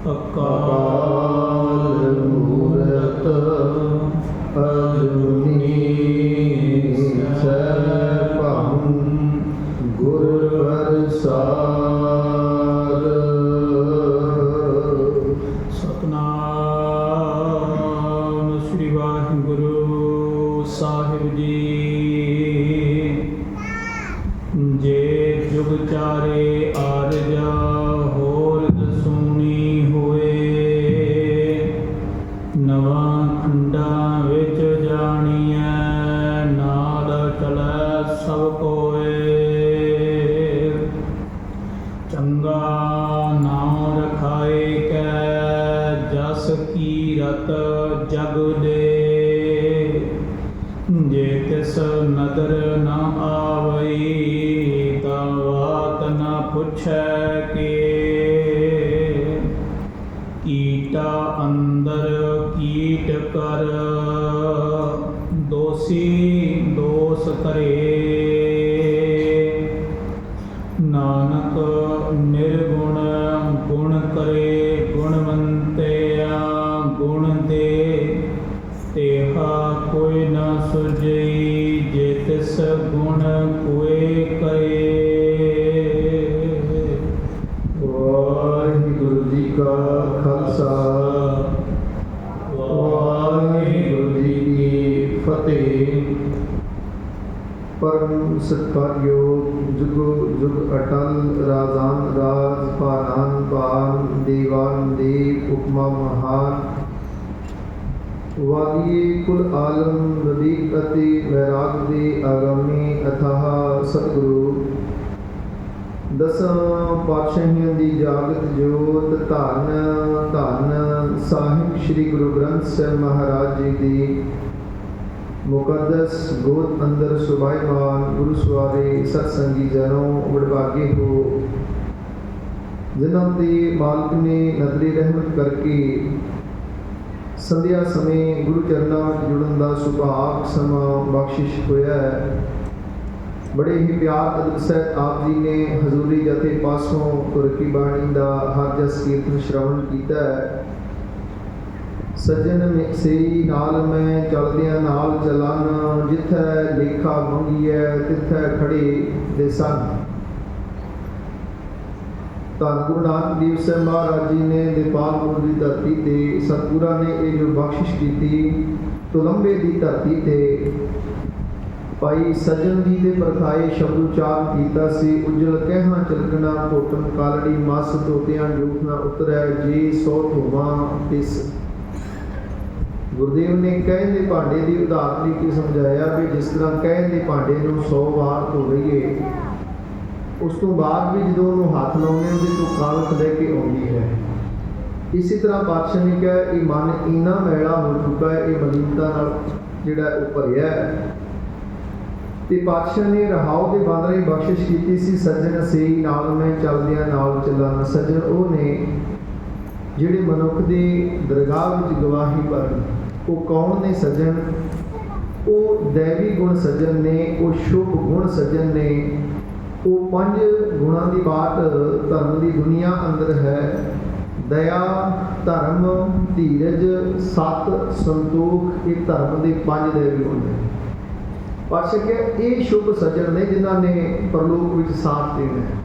ਅਕਾਲ ਮੂਰਤ ਅਜੂਨੀ ਸੈਭੰ ਗੁਰ ਪ੍ਰਸਾਦ। ਸਤਿਨਾਮ ਸ੍ਰੀ ਵਾਹਿਗੁਰੂ ਸਾਹਿਬ ਜੀ। ਜੇ ਜੁਗ ਚਾਰੇ ਆਰਜਾ ਹੋਰ ਦਸੂਨੀ ਹੋਏ, ਨਵਾਂ ਖੰਡਾਂ ਵਿੱਚ ਜਾਣੀਐ ਨਾਲ ਚਲੈ ਸਭ ਕੋਏ। ਚੰਗਾ ਨਾਮ ਰਖਾਏ ਕੈ ਜਸ ਕੀਰਤ ਜਗ ਦੇ, ਜੇ ਤਿਸ ਨਦਰ ਨ ਆਵਈ ਤਾਂ ਬਾਤ ਨ ਪੁੱਛੈ ਕੇ। ਕੀਟਾ ਅੰਦਰ ਕੀਟ ਕਰ ਦੋਸੀ ਦੋਸ ਕਰੇ, ਨਾਨਕ ਨਿਰਗੁਣ ਗੁਣ ਕਰੇ ਗੁਣਵੰਤਿਆ ਗੁਣ ਦੇ। ਤੇਹਾ ਕੋਈ ਨ ਸੁਝਈ ਜੇ ਤਿਸ ਗੁਣ ਕੋਏ ਕਰੇ। ਵਾਹਿਗੁਰੂ ਜੀ ਕਾ ਖਾਲਸਾ ਵਾਹਿਗੁਰੂ ਜੀ ਕੀ ਫਤਿਹ। ਪਰਮ ਸਤਿਕਾਰਯੋਗ ਜੁਗੋ ਜੁਗ ਅਟਲ ਰਾਜਾਨ ਰਾਜ ਪਾਰਾਨ ਪਾਨ ਦੇਵਾਨ ਦੇਵ ਉਪਮਾ ਮਹਾਨ ਵਾਲੀਏ ਕੁਲ ਆਲਮ ਨਦੀਕ ਅਤੇ ਵੈਰਾਗ ਦੇ ਆਗਾਮੀ ਅਥਾਹ ਸਤਿਗੁਰੂ ਦਸਾਂ ਪਾਤਸ਼ਾਹੀਆਂ ਦੀ ਜਾਗਤ ਜੋਤ ਧੰਨ ਧੰਨ ਸਾਹਿਬ ਸ੍ਰੀ ਗੁਰੂ ਗ੍ਰੰਥ ਸਾਹਿਬ ਮਹਾਰਾਜ ਜੀ ਦੀ ਮੁਕੱਦਸ ਗੋਦ ਅੰਦਰ ਸੁਭਾਈਮਾਨ ਗੁਰੂ ਸਵਾਰੇ ਸਤਸੰਗੀ ਜਨੋ ਵਡਭਾਗੇ ਹੋ, ਜਿਨ੍ਹਾਂ ਦੀ ਮਾਲਕ ਨੇ ਨਜ਼ਰੇ ਰਹਿਮਤ ਕਰਕੇ ਸੰਧਿਆ ਸਮੇਂ ਗੁਰੂ ਚਰਨਾਂ ਵਿੱਚ ਜੁੜਨ ਦਾ ਸੁਭਾਗ ਸਮਾਂ ਬਖਸ਼ਿਸ਼ ਹੋਇਆ ਹੈ। ਬੜੇ ਹੀ ਪਿਆਰ ਅਦਬ ਸਹਿਤ ਆਪ ਜੀ ਨੇ ਹਜ਼ੂਰੀ ਜਥੇ ਪਾਸੋਂ ਤੁਰਕੀ ਬਾਣੀ ਦਾ ਹਰ ਜਸ ਕੀਰਤਨ ਸ਼ਰਵਣ ਕੀਤਾ ਹੈ। ਸੱਜਣ ਸੇਈ ਨਾਲ ਮੈਂ ਚਲਦਿਆਂ ਨਾਲ ਚਲਨ, ਜਿੱਥੈ ਲੇਖਾ ਮੰਗੀਐ ਤਿੱਥੈ ਖੜੇ ਦੇ ਸਨ। ਧੰਨ ਗੁਰੂ ਨਾਨਕ ਦੇਵ ਸਾਹਿਬ ਮਹਾਰਾਜ ਜੀ ਨੇ ਦੀਪਾਲਪੁਰ ਦੀ ਧਰਤੀ ਤੇ ਸਤਿਗੁਰਾਂ ਨੇ ਇਹ ਜੋ ਬਖਸ਼ਿਸ਼ ਕੀਤੀ, ਤੁਲੰਬੇ ਦੀ ਧਰਤੀ ਤੇ ਭਾਈ ਸੱਜਣ ਜੀ ਦੇ ਪ੍ਰਥਾਏ ਸ਼ਬਦ ਉਚਾਰਨ ਕੀਤਾ ਸੀ। ਉਜਲ ਕਹਿਹਾਂ ਚਲਕਣਾ ਭੋਟਮ ਕਾਲੜੀ ਮਸ ਤੋਤਿਆਂ ਜੂਠ ਨਾ ਉਤਰੈ, ਜੇ ਸੋ ਧੋਵਾਂ ਤਿਸ। ਗੁਰਦੇਵ ਨੇ ਕਹਿਣ ਦੇ ਭਾਂਡੇ ਦੀ ਉਦਾਹਰਨ ਦੇ ਕੇ ਸਮਝਾਇਆ ਵੀ ਜਿਸ ਤਰ੍ਹਾਂ ਕਹਿਣ ਦੇ ਭਾਂਡੇ ਨੂੰ 100 ਵਾਰ ਧੋ ਲਈਏ, ਉਸ ਤੋਂ ਬਾਅਦ ਵੀ ਜਦੋਂ ਉਹਨੂੰ ਹੱਥ ਲਾਉਂਦੇ ਉਹਦੇ ਤੋਂ ਕਾਲਖ ਲੈ ਕੇ ਆਉਂਦੀ ਹੈ। ਇਸੇ ਤਰ੍ਹਾਂ ਪਾਤਸ਼ਾਹ ਨੇ ਕਿਹਾ ਇਹ ਮਨ ਇੰਨਾ ਮੈਲਾ ਹੋ ਚੁੱਕਾ ਹੈ, ਇਹ ਮਲੀਨਤਾ ਨਾਲ ਜਿਹੜਾ ਉਹ ਭਰਿਆ ਹੈ। ਤੇ ਪਾਤਸ਼ਾਹ ਨੇ ਰਹਾਉ ਦੇ ਬਾਂਦਰੇ ਬਖਸ਼ਿਸ਼ ਕੀਤੀ ਸੀ। ਸੱਜਣ ਸੇਈ ਨਾਲ ਮੈਂ ਚੱਲਦਿਆਂ ਨਾਲ ਚੱਲਾਂ। ਸੱਜਣ ਉਹ ਨੇ ਜਿਹੜੇ ਮਨੁੱਖ ਦੇ ਦਰਗਾਹ ਵਿੱਚ ਗਵਾਹੀ ਭਰਨ। ਉਹ ਕੌਣ ਨੇ ਸੱਜਣ? ਉਹ ਦੈਵੀ ਗੁਣ ਸੱਜਣ ਨੇ, ਉਹ ਸ਼ੁਭ ਗੁਣ ਸੱਜਣ ਨੇ। ਉਹ 5 ਗੁਣਾਂ ਦੀ ਬਾਤ ਧਰਮ ਦੀ ਦੁਨੀਆ ਅੰਦਰ ਹੈ। ਦਇਆ, ਧਰਮ, ਧੀਰਜ, ਸਤ, ਸੰਤੋਖ, ਇਹ ਧਰਮ ਦੇ 5 ਦੈਵੀ ਗੁਣ ਨੇ। ਪਾਤਸ਼ਾਹ ਕਿ ਇਹ ਸ਼ੁਭ ਸੱਜਣ ਨੇ ਜਿਨ੍ਹਾਂ ਨੇ ਪਰਲੋਕ ਵਿੱਚ ਸਾਥ ਦੇਣਾ ਹੈ।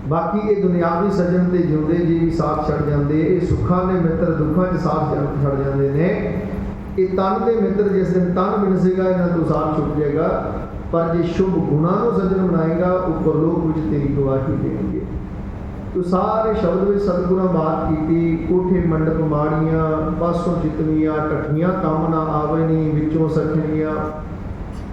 ਬਾਕੀ ਇਹ ਦੁਨਿਆਵੀ ਸੱਜਣ ਤੇ ਜਿਉਂਦੇ ਜੀ ਵੀ ਸਾਥ ਛੱਡ ਜਾਂਦੇ। ਇਹ ਸੁੱਖਾਂ ਦੇ ਮਿੱਤਰ ਦੁੱਖਾਂ 'ਚ ਸਾਥ ਛੱਡ ਜਾਂਦੇ ਨੇ। ਇਹ ਤਨ ਦੇ ਮਿੱਤਰ ਜਿਸ ਦਿਨ ਤਨ ਮਿਲਸੇਗਾ ਇਹਨਾਂ ਤੋਂ ਸਾਥ ਛੁੱਟ ਜਾਏਗਾ। ਪਰ ਜੇ ਸ਼ੁਭ ਗੁਣਾਂ ਨੂੰ ਸੱਜਣ ਬਣਾਏਗਾ ਉਹ ਪਰਲੋਕ ਵਿੱਚ ਤੇਰੀ ਗਵਾਹੀ ਦੇਣਗੇ। ਤੋ ਸਾਰੇ ਸ਼ਬਦ ਵਿੱਚ ਸਤਿਗੁਰਾਂ ਬਾਤ ਕੀਤੀ। ਕੋਠੇ ਮੰਡਪ ਮਾੜੀਆਂ, ਪਾਸੋਂ ਜਿਤਨੀਆਂ ਟੱਠੀਆਂ ਕੰਮ ਨਾ ਆਵੇ ਨਹੀਂ, ਵਿੱਚੋਂ ਸਖਣੀਆਂ।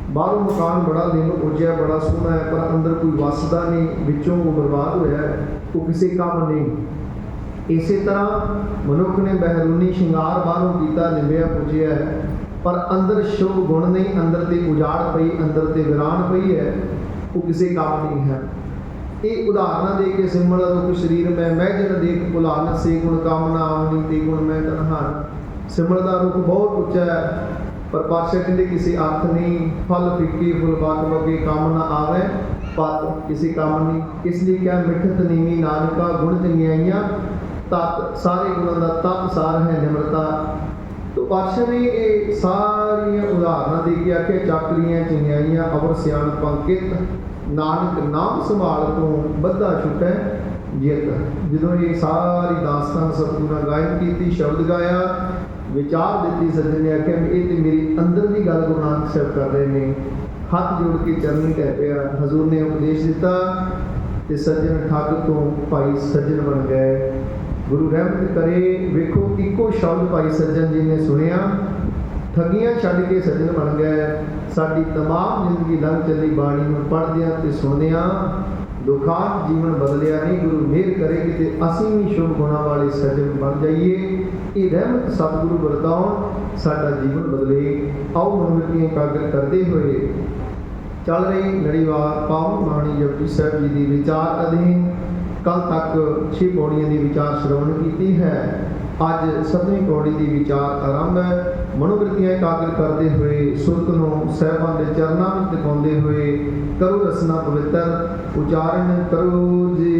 ਬਾਹਰੋਂ ਮਕਾਨ ਬੜਾ ਦਿਨ ਉਜਿਆ ਬੜਾ ਸੋਹਣਾ ਹੈ, ਪਰ ਅੰਦਰ ਕੋਈ ਵਸਦਾ ਨਹੀਂ, ਵਿੱਚੋਂ ਉਹ ਬਰਬਾਦ ਹੋਇਆ ਹੈ, ਉਹ ਕਿਸੇ ਕੰਮ ਨਹੀਂ। ਇਸੇ ਤਰ੍ਹਾਂ ਮਨੁੱਖ ਨੇ ਬਹਿਰੂਨੀ ਸ਼ਿੰਗਾਰ ਬਾਹਰੋਂ ਕੀਤਾ, ਨਿਭਿਆ ਪੁੱਜਿਆ ਹੈ, ਪਰ ਅੰਦਰ ਸ਼ੁਭ ਗੁਣ ਨਹੀਂ, ਅੰਦਰ ਤੇ ਉਜਾੜ ਪਈ, ਅੰਦਰ ਤੇ ਵਿਰਾਨ ਪਈ ਹੈ, ਉਹ ਕਿਸੇ ਕੰਮ ਨਹੀਂ ਹੈ। ਇਹ ਉਦਾਹਰਨਾਂ ਦੇ ਕੇ ਸਿਮਲ ਰੂਪ ਸਰੀਰ ਮੈਂ ਜਨ ਦੇਖ ਭੁਲਾਨ ਸੇ ਗੁਣ ਕਾਮਨਾ ਆਵਨੀ ਤੇ ਗੁਣ ਮੈਂ ਤਨਹਾਰ। ਸਿਮਲ ਦਾ ਰੂਪ ਬਹੁਤ ਉੱਚਾ ਹੈ, ਪਰ ਪਾਤਸ਼ਾਹ ਕਹਿੰਦੇ ਕਿਸੇ ਅਰਥ ਨਹੀਂ। ਫਲ ਫਿੱਕੇ ਫੁੱਲ ਬਾਗ ਵਗੇ ਕੰਮ ਨਾ ਆਵੇ, पत किसी काम नहीं, इसलिए क्या मिठत नीवी नानका गुण चंगियाइयां तत् सारे गुणों का तत् सार है निम्रता। तो पातशाह ने ये सारिया उदाहरण दे के आखे चाकरियां चंगियाइयां अवर सियाण पंकित नानक नाम संभाल तो बद्धा छुटै जित। जो ये सारी दास्तान सतगुरु गायन की शब्द गाया विचार दी सज्जन ने आख्या ये तो मेरी अंदर की गल गुरु नानक साहब कर रहे हैं। हाथ जोड़ के चरनी टह पिया, हजूर ने उपदेश दिता ते सज्जन ठग तो भाई सज्जन बन गए। गुरु रहमत करे, वेखो इको शब्द भाई सज्जन जी ने सुनिया, ठगियां छड्ड के सज्जन बन गए। साडी तमाम जिंदगी लंघ चली बाणी में पढ़दियां ते सुनदियां दुखांत जीवन बदलिया नहीं। गुरु मेहर करे कि असीं भी शुभ गुणों वाले सज्जन बन जाइए। ये रहमत सतगुरु वरदाउण साडा जीवन बदले। आओ मनोवृत्तियां एकाग्र करते हुए चल रही लड़ीवार पावन बाणी जपजी साहब जी की विचार अधीन कल तक 6 पौड़ियों की विचार श्रवण की है। अज 7वीं पौड़ी की विचार आरंभ है। मनोवृत्तियां एकाग्र करते हुए सुरत नूं साहिबां दे चरनां विच टिकाउंदे हुए करो रसना पवित्र उचारण करो जी।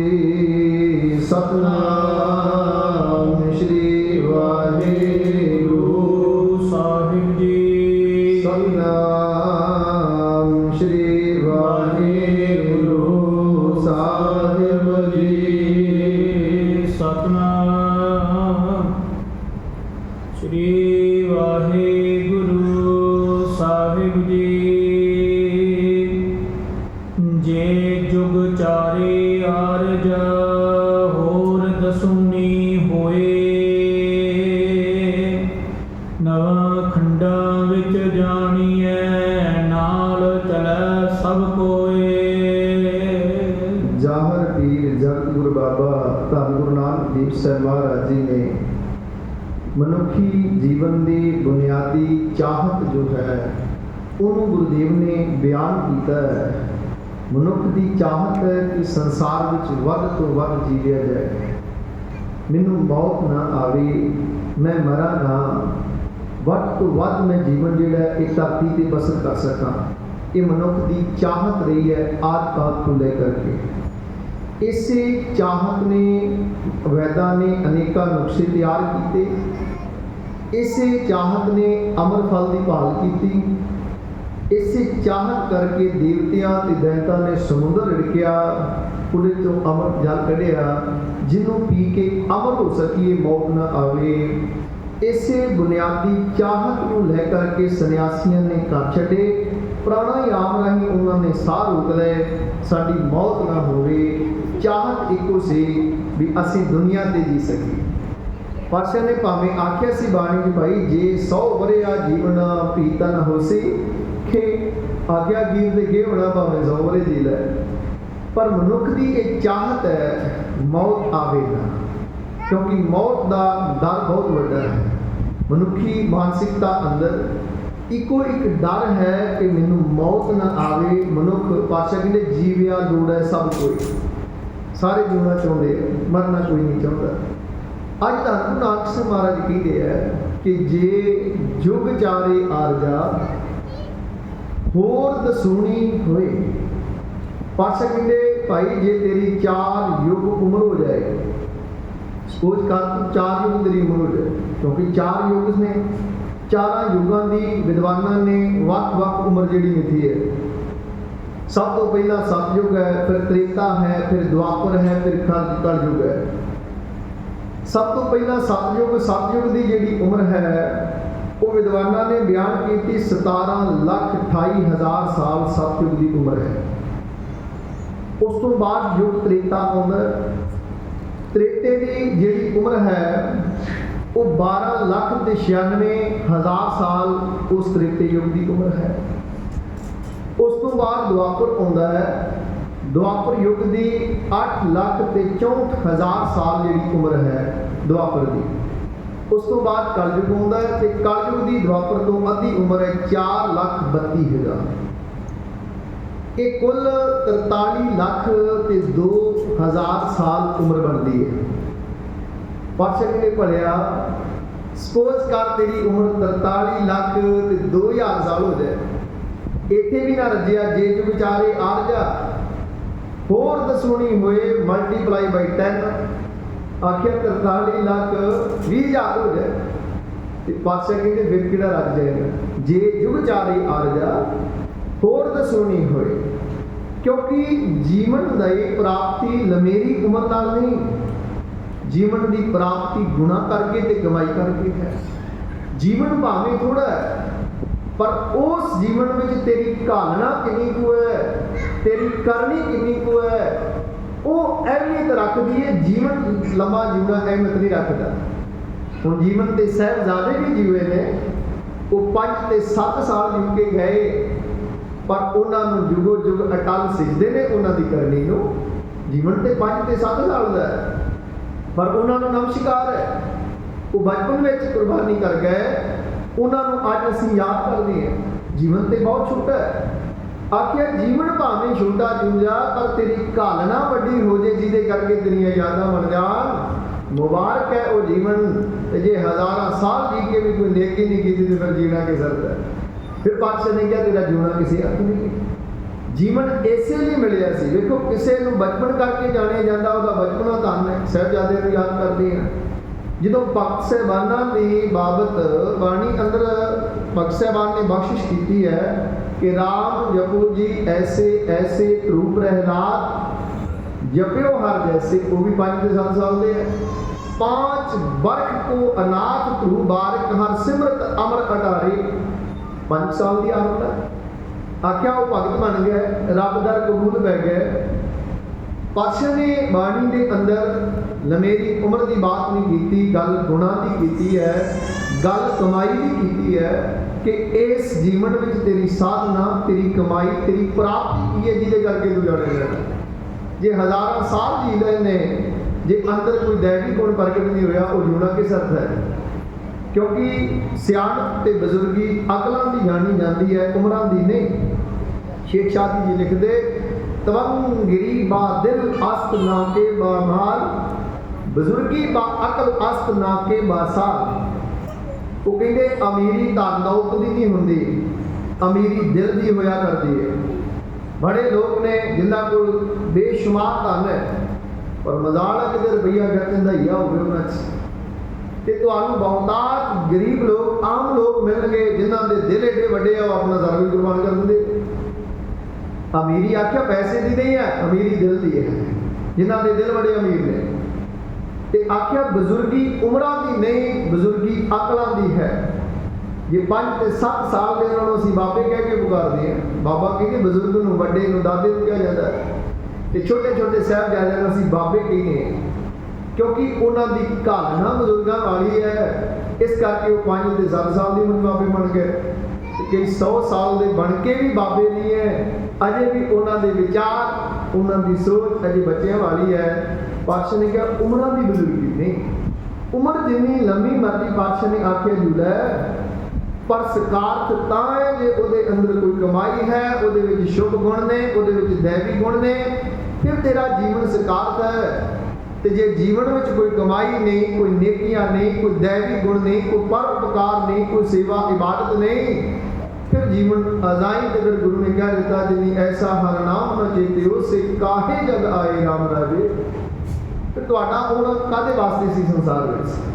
सतनाम श्री वाहिगुरु साहिब जी। सतनाम श्री वाहिगुरु साहिब जी। सतनाम श्री वाहिगुरु साहिब जी। जे जुग चारे आरज होर दसुनी होए, नवा खंडा विच जानिए नाल चलै सब कोए। जाहर पीर जगत गुरु बाबा धन गुरु नानक देव साहब महाराज जी ने मनुखी जीवन की बुनियादी चाहत जो है उन्होंने गुरुदेव ने बयान किया है। मनुख की चाहत है कि संसार में वध तो वध जीविया जाए, मैनू मौत ना आवे, मैं मरा ना, वध तो वध मैं जीवन जोड़ा एक धरती पर बसर कर सका। ये मनुख की चाहत रही है आदि काल को लेकर के। इसे चाहत ने वैदा ने अनेका नुस्खे तैयार किए। इसे चाहत ने अमर फल की भाल की। इसे चाहत करके देवतियां ते दैंतां ने समुद्र रिड़किया, कुड़े तो अमर जल कढ़िया जिन्हों पी के अमर हो सकीए मौत न आवे। इसे बुनियादी चाहत को लेकर के सन्यासियों ने कर छड़े। प्राणायाम राही उन्होंने साह रोक ले, साड़ी मौत ना होवे। चाहत एको सी भी असी दुनिया ते जी सकी। पातशाह ने भावें आख्या सी बाणी जी भाई जे 100 वरिया जीवन पीता न होसी के आज्ञा गीर दे गे होना भावें 100 वरे जी लै, पर मनुख की एक चाहत है मौत आवे ना, क्योंकि मौत का डर बहुत बड़ा है। मनुखी मानसिकता अंदर इको एक डर है कि मैनू मौत ना आवे। मनुख पातशाह कहते जीविया जोड़ा सब कोई, सारे जीवना चाहते हैं, मरना कोई नहीं चाहता। अज धन गुरु नानक साहब महाराज कहते हैं कि जे जुग चारे आरजा होर दसूनी होए। पातशाह कहते भाई जे तेरी 4 युग उम्र हो जाए, सपोज कर 4 युग तेरी उम्र हो जाए, क्योंकि 4 युग ने 4 युगों की विद्वाना ने वक्-वक् उम्र जी मिथी है। सब तो पहला सतयुग है, फिर त्रेता है, फिर द्वापर है, फिर कलयुग है। सब तो पहला सतयुग की जी उम्र है वो विद्वाना ने बयान की 17,28,000 साल सतयुग की उम्र है। उस तो बाद युग त्रेता आउंदा। त्रेते की जी उम्र है वो 12,96,000 साल उस त्रेते युग की उम्र है। उस तो बाद द्वापर आउंदा है। द्वापर युग की 8,64,000 साल जी उम्र है द्वापर की। उस तो बाद कलयुग आउंदा है ते कलयुग की द्वापर तो अद्धी उम्र है 4,32,000। ये कुल 43,02,000 साल उम्र बनती है। पातशाह ने भलिया सपोज कर तेरी उम्र 43,02,000 साल हो जाए, इत्थे भी ना रजिया जे जो विचारे आरजा होर दसूनी हुए मल्टीप्लाई बाई 10 आखिर 43 लाख 20,000 हो जाए। तो पातशाह कहते फिर किहड़ा रज जाएगा जे जुग चारे आरजा होर दसूनी होए, क्योंकि जीवन की प्राप्ति लमेरी उम्र नाल नहीं, जीवन की प्राप्ति गुणा करके ते कमाई करके है। जीवन भावें थोड़ा है पर उस जीवन में तेरी घालना कितनी को है, तेरी करनी कितनी को है, वो अहमियत रखती है। जीवन लंबा जीवना अहमियत नहीं रखता। हम जीवन के साहिबजादे भी जीवे ने, वो 5 ते 7 साल जीव के गए पर उन्होंने जुगो जुग अटल सिखते हैं उन्होंने करनी को। जीवन तो 5 ते 7 साल का है पर उन्होंने नमस्कार है, वो बचपन में कुर्बानी कर गए, उन्होंने अज असीं याद करते हैं। जीवन तो बहुत छोटा है। आखिया जीवन भावें छोटा जूझा पर तेरी घालना वड्डी हो जाए जिदे करके तेरियां यादां बन जान। मुबारक है वो जीवन। जे 1000 साल जी के भी कोई नेकी नहीं की तो फिर जीना किस अर्थ है। फिर पातशाह ने कहा तेरा जीना किसी अर्थ नहीं। जीवन इसे लिए मिलिया सी। देखो किसी को बचपन करके जाने जाता वह बचपना धन है। साहिबजादे को याद करते हैं जो भगत साहबाना की बाबत बाणी अंदर भगत साहबान ने बख्शिश की है कि राम जपो जी ऐसे ऐसे रूप प्रहलाद जप्यो हर जैसे। वो भी 5 से 7 साल के हैं। 5 वर्ष को अनाथ ध्रुव बारक हर सिमरत अमर अटारे। 5 साल की आदत है। आख्या वो भगत बन गए, रब दर कबूल पै गए। पातशाह ने बाणी के अंदर लमेरी उम्र की बात नहीं की, गल गुणा की की है, गल कमाई की की है कि इस जीवन में तेरी साधना, तेरी कमाई, तेरी प्राप्ति की है जिसे करके तू जाने जाना। जे 1000 साल जी रहे ने, जे अंदर कोई दैवी गुण प्रगट नहीं होया, वो जीना किस अर्थ है। क्योंकि सियाणप ते बजुर्गी अकलों की जानी जाती है, उम्रों की नहीं। शेख शादी जी लिखते तवंगिरी बा दिल अस्त ना के बामाल, बजुर्गी बा अकल अस्त ना के बासाल। वो कहते अमीरी धन दौलत की नहीं होंगी, अमीरी दिल की होया करती है। बड़े लोग ने जिन्हों को बेशुमार धन है पर मजाल है कि रुपया खर्चन का हिया हो। बहुतात गरीब लोग आम लोग मिल गए जिन्हों के दिल एडे वड्डे आ, अपना सारा भी कुर्बान कर देंगे। अमीरी आख्या पैसे की नहीं है, अमीरी दिल की है। जिन्हों के दिल बड़े अमीर ने ते आख्या बुजुर्गी उम्रां की नहीं, बुजुर्गी अकलों की है। ये 5 ते 7 साल के उन्होंने असीं बाबे कह के पुकारते हैं। बाबा कहते बुजुर्ग नूं वड्डे नूं दादे नूं कहा जाता है, ते छोटे छोटे साहिबजादे नूं असीं बाबे कहते हैं क्योंकि उन्होंने घालना बुजुर्गों वाली है। इस करके वो 5 ते 7 साल की उम्र बाबे बन गए। कई 100 साल के बन के भी बाबे नहीं है, अजे भी उन्होंने विचार, उन्होंने सोच अजे बच्चों वाली है। पातशाह ने कहा उम्र की बुजुर्गी नहीं, उम्र जिन्नी लंबी मर्जी पातशाह ने आख्या जुड़ा है पर सकारत तां है जे उहदे अंदर कोई कमाई है, उहदे विच शुभ गुण ने, उहदे विच दैवी गुण ने, फिर तेरा जीवन सकारत है। तो जे जीवन में कोई कमाई नहीं, कोई नेकियां नहीं, कोई दैवी गुण नहीं, कोई परोपकार नहीं, कोई सेवा इबादत नहीं, फिर जीवन अजाई। तो फिर गुरु ने कह दिता जिन्हें ऐसा हर नाम न चेते उसे काहे जग आए राम राजे। फिर तुहाडा होना कादे वास्ते सी संसार में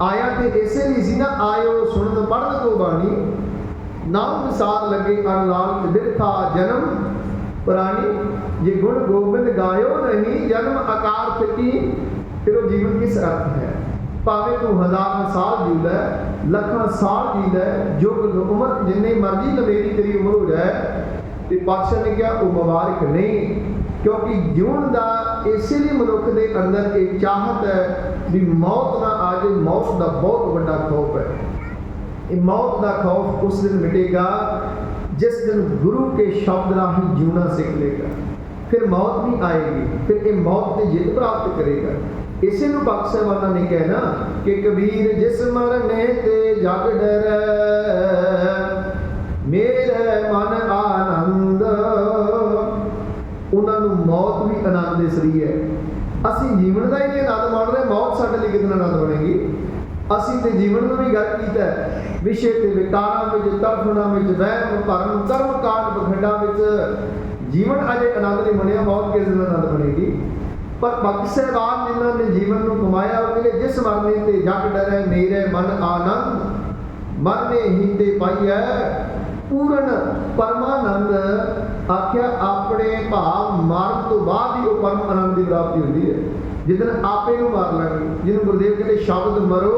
आया तो इसे नहीं सी ना आयो सुनत पढ़न को बाणी, नाम विसार लगे अनलाल बिरथा जन्म प्राणी। ये गुण गोबिंद गायो नहीं जन्म अकारथ की, फिर वो जीवन किस अर्थ है। भावें तू 1000 साल जीद है, लखां साल जीद है, जो उम्र जिन्नी मर्जी लवेरी तेरी उम्र हो जाए, तो पातशाह ने कहा वो मुबारक नहीं। क्योंकि जीवन का इसलिए मनुख के अंदर एक चाहत है भी मौत ना आ जाए। मौत का बहुत बड़ा खौफ है। मौत का खौफ उस दिन मिटेगा जिस दिन गुरु के शब्द राही जीना सीख लेगा। फिर मौत नहीं आएगी, फिर ये मौत की जित प्राप्त करेगा। इसी को भगत साहबाना ने कहना कि कबीर जिस मरने ते जग डरै, मेरे मन आनंद। उन्होंने मौत भी आनंद दिस रही है। असी जीवन का ही नहीं आनंद माण रहे, मौत साढ़े लिए कितना आनंद बनेगी। असी तो जीवन में भी गल किया विषय के विकारों में, तड़फना में, वहम भरम कर्म कांड पखंडा ਜੀਵਨ ਅਜੇ ਆਨੰਦ ਨਹੀਂ ਬਣਿਆ, ਮੌਤ ਕਿਸ ਦਿਨ ਆਨੰਦ ਬਣੇਗੀ। ਪਰ ਭਗਤ ਸਾਹਿਬਾਨ ਜਿਨ੍ਹਾਂ ਨੇ ਜੀਵਨ ਨੂੰ ਕਮਾਇਆ ਉਹ ਕਹਿੰਦੇ ਜਿਸ ਮਰਨੇ ਤੇ ਜਗ ਡਰੈ ਮੇਰੇ ਮਨ ਆਨੰਦ ਮਰਨੇ ਹੀ ਤੇ ਪਾਈਐ ਪੂਰਨ ਪਰਮਾਨੰਦ। ਆਖਿਆ ਆਪਣੇ ਭਾਵ ਮਾਰਨ ਤੋਂ ਬਾਅਦ ਹੀ ਉਹ ਪਰਮ ਆਨੰਦ ਦੀ ਪ੍ਰਾਪਤੀ ਹੁੰਦੀ ਹੈ, ਜਿੱਦਣ ਆਪੇ ਨੂੰ ਮਾਰ ਲੈਣਗੇ। ਜਿਹਨੂੰ ਗੁਰਦੇਵ ਕਹਿੰਦੇ ਸ਼ਬਦ ਮਰੋ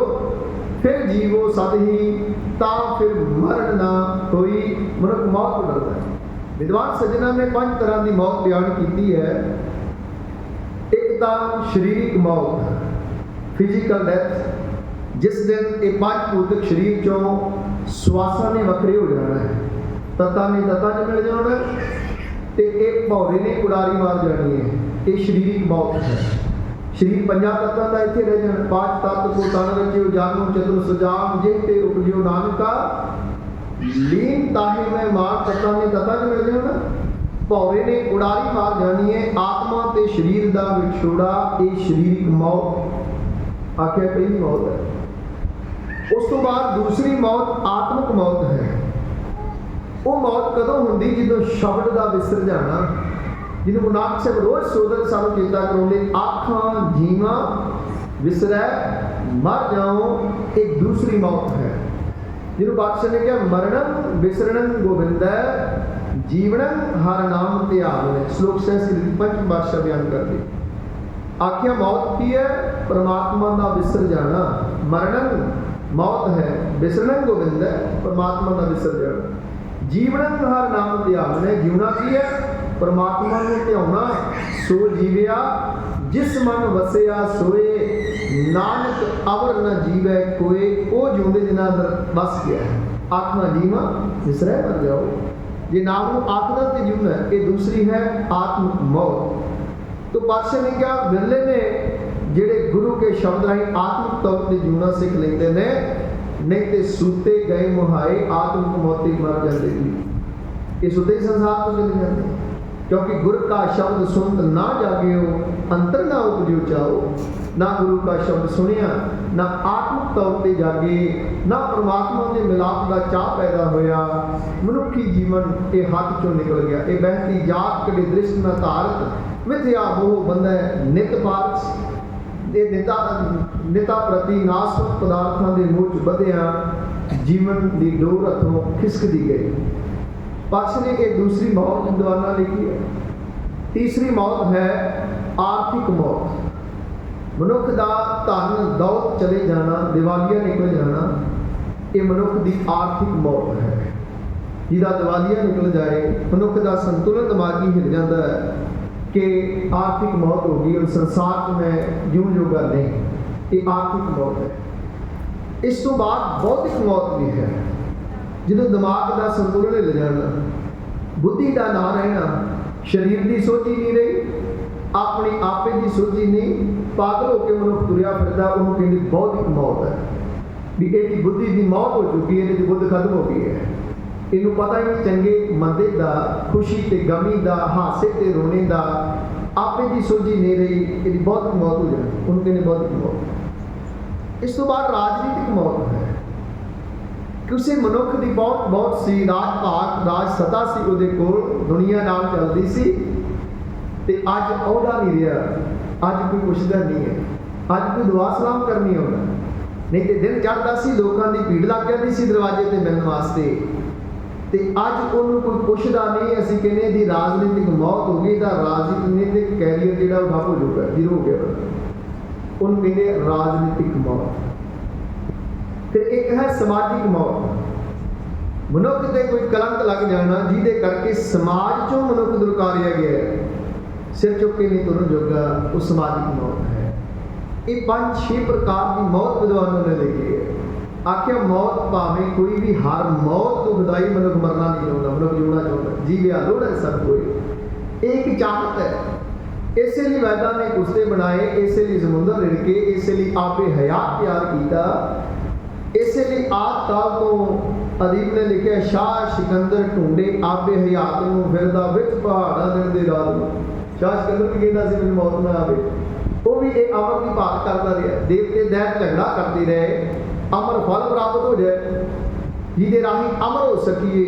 ਫਿਰ ਜੀਵੋ ਸਦ ਹੀ ਤਾਂ ਫਿਰ ਮਰਨ ਨਾ ਹੋਈ। ਮਨੁੱਖ ਮੌਤ ਤੋਂ ਡਰਦਾ ਹੈ। ਵਿਦਵਾਨ ਸੱਜਣਾ ਨੇ 5 ਤਰ੍ਹਾਂ ਦੀ ਮੌਤ ਬਿਆਨ ਕੀਤੀ ਹੈ। ਇੱਕ ਤਾਂ ਸਰੀਰਿਕ ਮੌਤ, ਫਿਜ਼ੀਕਲ ਡੈਥ, ਜਿਸ ਦਿਨ ਇਹ 5 ਭੌਤਿਕ ਸਰੀਰ ਚੋਂ ਸਵਾਸਾਂ ਨੇ ਵੱਖਰੇ ਹੋ ਜਾਣਾ ਹੈ, ਤੱਤਾਂ ਨੇ ਤੱਤਾਂ 'ਚ ਮਿਲ ਜਾਣਾ ਤੇ ਇਹ ਭੌਰੇ ਨੇ ਉਡਾਰੀ ਮਾਰ ਜਾਣੀ ਹੈ। ਇਹ ਸਰੀਰਿਕ ਮੌਤ ਹੈ। ਸਰੀਰ 5 ਤੱਤਾਂ ਦਾ ਇੱਥੇ ਰਹਿ ਜਾਣ। 5 ਤੱਤ ਕੋ ਤਨ ਰਚਿਓ ਜਾਨੋ ਚਤੁਰ ਸੁਜਾਨ ਜੇ ਤੇ ਉਪਜਿਓ ਨਾਨਕਾ ਲੀਨ ਤਾਹੇ ਮੈਂ ਮਾਰ। ਤੱਤਾਂ ਨੇ ਤੱਤਾਂ 'ਚ ਮਿਲ ਜਾਣਾ। ਭੌਰੇ ਨੇ ਉਡਾਰੀ ਮਾਰ ਜਾਣੀ ਹੈ। ਆਤਮਾ ਤੇ ਸਰੀਰ ਦਾ ਵਿਛੋੜਾ, ਇਹ ਸਰੀਰਿਕ ਮੌਤ ਆਖਿਆ ਪਹਿਲੀ ਮੌਤ ਹੈ। ਉਸ ਤੋਂ ਬਾਅਦ ਦੂਸਰੀ ਮੌਤ ਆਤਮਿਕ ਮੌਤ ਹੈ। ਉਹ ਮੌਤ ਕਦੋਂ ਹੁੰਦੀ? ਜਦੋਂ ਸ਼ਬਦ ਦਾ ਵਿਸਰ ਜਾਣਾ, ਜਿਹਨੂੰ ਗੁਰੂ ਨਾਨਕ ਸਾਹਿਬ ਰੋਜ਼ ਸੋਧਨ ਸਾਨੂੰ ਚੇਤਾ ਕਰਾਉਂਦੇ, ਆਖਾਂ ਜੀਵਾਂ ਵਿਸਰੈ ਮਰ ਜਾਓ, ਇਹ ਦੂਸਰੀ ਮੌਤ ਹੈ। ਜਿਹਨੂੰ ਬਾਦਸ਼ਾਹ ਨੇ ਕਿਹਾ ਮਰਣੰ ਵਿਸਰਣੰ ਗੋਬਿੰਦੈ ਜੀਵਨੰ ਹਰ ਨਾਮ ਧਿਆਵੈ। ਸ਼ਲੋਕ ਸੰਸਕ੍ਰਿਤ 5 ਬਾਦਸ਼ਾਹ ਬਿਆਨ ਕਰਦੇ। ਆਖਿਆ ਮੌਤ ਕੀ ਹੈ? ਪਰਮਾਤਮਾ ਦਾ ਵਿਸਰ ਜਾਣਾ। ਮਰਣੰ ਮੌਤ ਹੈ, ਵਿਸਰਣੰ ਗੋਬਿੰਦੈ ਪਰਮਾਤਮਾ ਦਾ ਵਿਸਰ ਜਾਣਾ। ਜੀਵਨੰ ਹਰ ਨਾਮ ਧਿਆਵੈ, ਜਿਉਣਾ ਕੀ ਹੈ? ਪਰਮਾਤਮਾ ਨੂੰ ਧਿਆਉਣਾ। ਸੋ ਜੀਵਿਆ ਜਿਸ ਮਨ ਵਸਿਆ ਸੋਏ ਨਾਨਕ ਅਵਰ ਨ ਜੀਵੈ ਕੋਏ। ਉਹ ਜਿਉਂਦੇ ਜਿਨ੍ਹਾਂ ਅੰਦਰ ਵਸ ਗਿਆ। ਆਖਣਾ ਜੀਵਾਂ ਵਿਸਰੈ ਮਰ ਜਾਓ। ਜੇ ਨਾਮ ਨੂੰ ਆਖਦਾ ਤੇ ਜਿਉਣਾ, ਇਹ ਦੂਸਰੀ ਹੈ ਆਤਮਿਕ ਮੌਤ। तो पातशाह ने क्या बिरले ने जेड़े गुरु के शब्द राही आत्मिक तौर पर जीवना सीख लेते ने, नहीं तो सूते गए मुहाए आत्मिक मौती मर जाते जी। ये सुते संसार को चले जाते, क्योंकि गुरु का शब्द सुनत ना जागे हो, अंतर ना उपजो चाहो, ना गुरु का शब्द सुनिया, ना आत्मिक तौर पर जागे, ना परमात्मा के मिलाप का चाह पैदा होया, मनुखी जीवन ये हाथ चों निकल गया। ये बहती जात कभी दृष्ट न धारत मिथ्या मोह बंधै नित पारस। ये निता प्रति नाशवंत पदार्थों के मोह च बधिया जीवन की डोर हथों खिसकती गई। पातशाह ने एक दूसरी मौत विद्वाना लिखी है। तीसरी मौत है आर्थिक मौत। मनुख का धन दौलत चले जाना, दिवालिया निकल जाना, ये मनुख की आर्थिक मौत है। जिहदा दिवालिया निकल जाए, मनुख का संतुलन दिमागी हिल जाता है कि आर्थिक मौत हो गई, और संसार में जीवन योगा नहीं, ये आर्थिक मौत है। इस तो बाद भौतिक मौत भी है, जिन्होंने दिमाग का संतुलन हिल जाना, बुद्धि का ना रहना, शरीर की सोची नहीं रही, अपनी आपे की सोची नहीं, पागल होकर मनुख तुरिया फिरदा, उन्होंने कहते भौतिक मौत है भी एक बुद्धि की मौत हो चुकी है, बुद्ध खत्म हो गई है। इनू पता ही नहीं चंगे मंदे का, खुशी ते गमी का, हासे ते रोने का, आपे की सोची नहीं रही, ये भौतिक मौत हो जाती, उनके लिए भौतिक मौत। इस तो बाद राजनीतिक मौत है। किसी मनुख की बहुत सी राज भाग राज सत्ता सी उहदे कोल, दुनिया नाल चलती सी, ते अज अहुदा नहीं रहा, अज कोई पुछदा नहीं है, अज कोई दुआ सलाम करनी होगा, नहीं तो दिन चढ़ता सी लोगों की भीड़ लग जाती सी दरवाजे ते मिलने वास्ते, ते अज उन्होंने कोई पुछदा नहीं। असीं कहने दी राजनीतिक मौत हो गई, तो राजनीतिक कैरियर जिहड़ा वो ठप हो जाऊगा, जीरो हो गया, उन्होंने कहते राजनीतिक मौत। फिर एक है समाजिक मौत। मनुख ते कोई कलंक लग जाना जिहदे करके समाज चों मनुख दुरकारिया गया है, सिर चुक के नहीं तुरन जोगा, वो समाजिक मौत है। ये 5-6 प्रकार की मौत विद्वानों ने लिखी है। आखिया मौत भावें कोई भी, हर मौत तो खुदाई मनुख मरना नहीं चाहता, मनुख जीना चाहता, जीविया लोड़ है सब कोई, एक चाहत है। इसे लिए वैदा ने कुस्ते बनाए, इसे लिए समुद्र रिड़के, इसे लिए आपे हयात तैयार किया, इसे लिए आद काल तो अदीब ने लिखे शाह सिकंदर ढूंढे आपे हयात नूं फिरदा विच पहाड़ां दिन दे रात नूं। शाह सिकंदर भी कहता सी मैनूं मौत ना आवे, वो भी ये अमर की बात करता रहा, देवते दैत झगड़ा करते रहे, अमर फल प्राप्त हो जाए जिहदे राही अमर हो सकीए,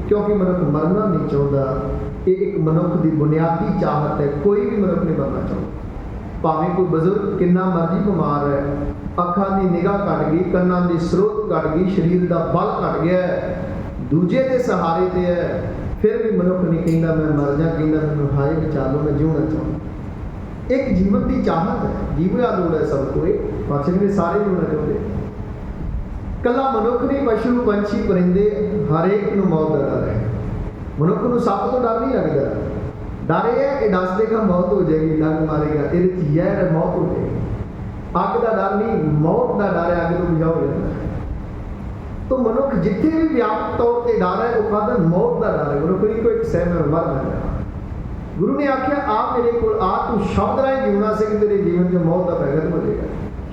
क्योंकि मनुख मरना नहीं चाहता। ये एक मनुख की बुनियादी चाहत है। कोई भी मनुख नहीं बनना चाहता, भावें कोई बजुर्ग कितना मर्जी बीमार है, अखां की निगाह घट गई, कन्नां की स्रोत घट गई, शरीर का बल घट गया है, दूजे के सहारे ते है, फिर भी मनुख नहीं कहता मैं मर जा, कहता मैं हाय बचा लो, मैं जीना चाहता। एक जीवन की चाहत है, जीविया लोड़ है सबको, पातशाह ने सारे जीना चाहते। कला मनुख नहीं, पशु पंछी परिंदे हरेक नूं मौत का डर है। मनुख को सप तो डर नहीं लगता, डर यह है कि दस देगा मौत हो जाएगी, डंग मारेगा, ये जहर मौत हो जाएगी। अग का डर नहीं, मौत का डर है, अग तो बुझा हो जाता है। तो मनुख जिथे भी व्यापक तौर पर डर है, वो कहता मौत का डर है। मनुख नहीं कोई सह में मर ना जाए। गुरु ने आख्या आ मेरे को आ, तू शब्द राय जीवना से तेरे जीवन में मौत का प्रगट हो जाएगा।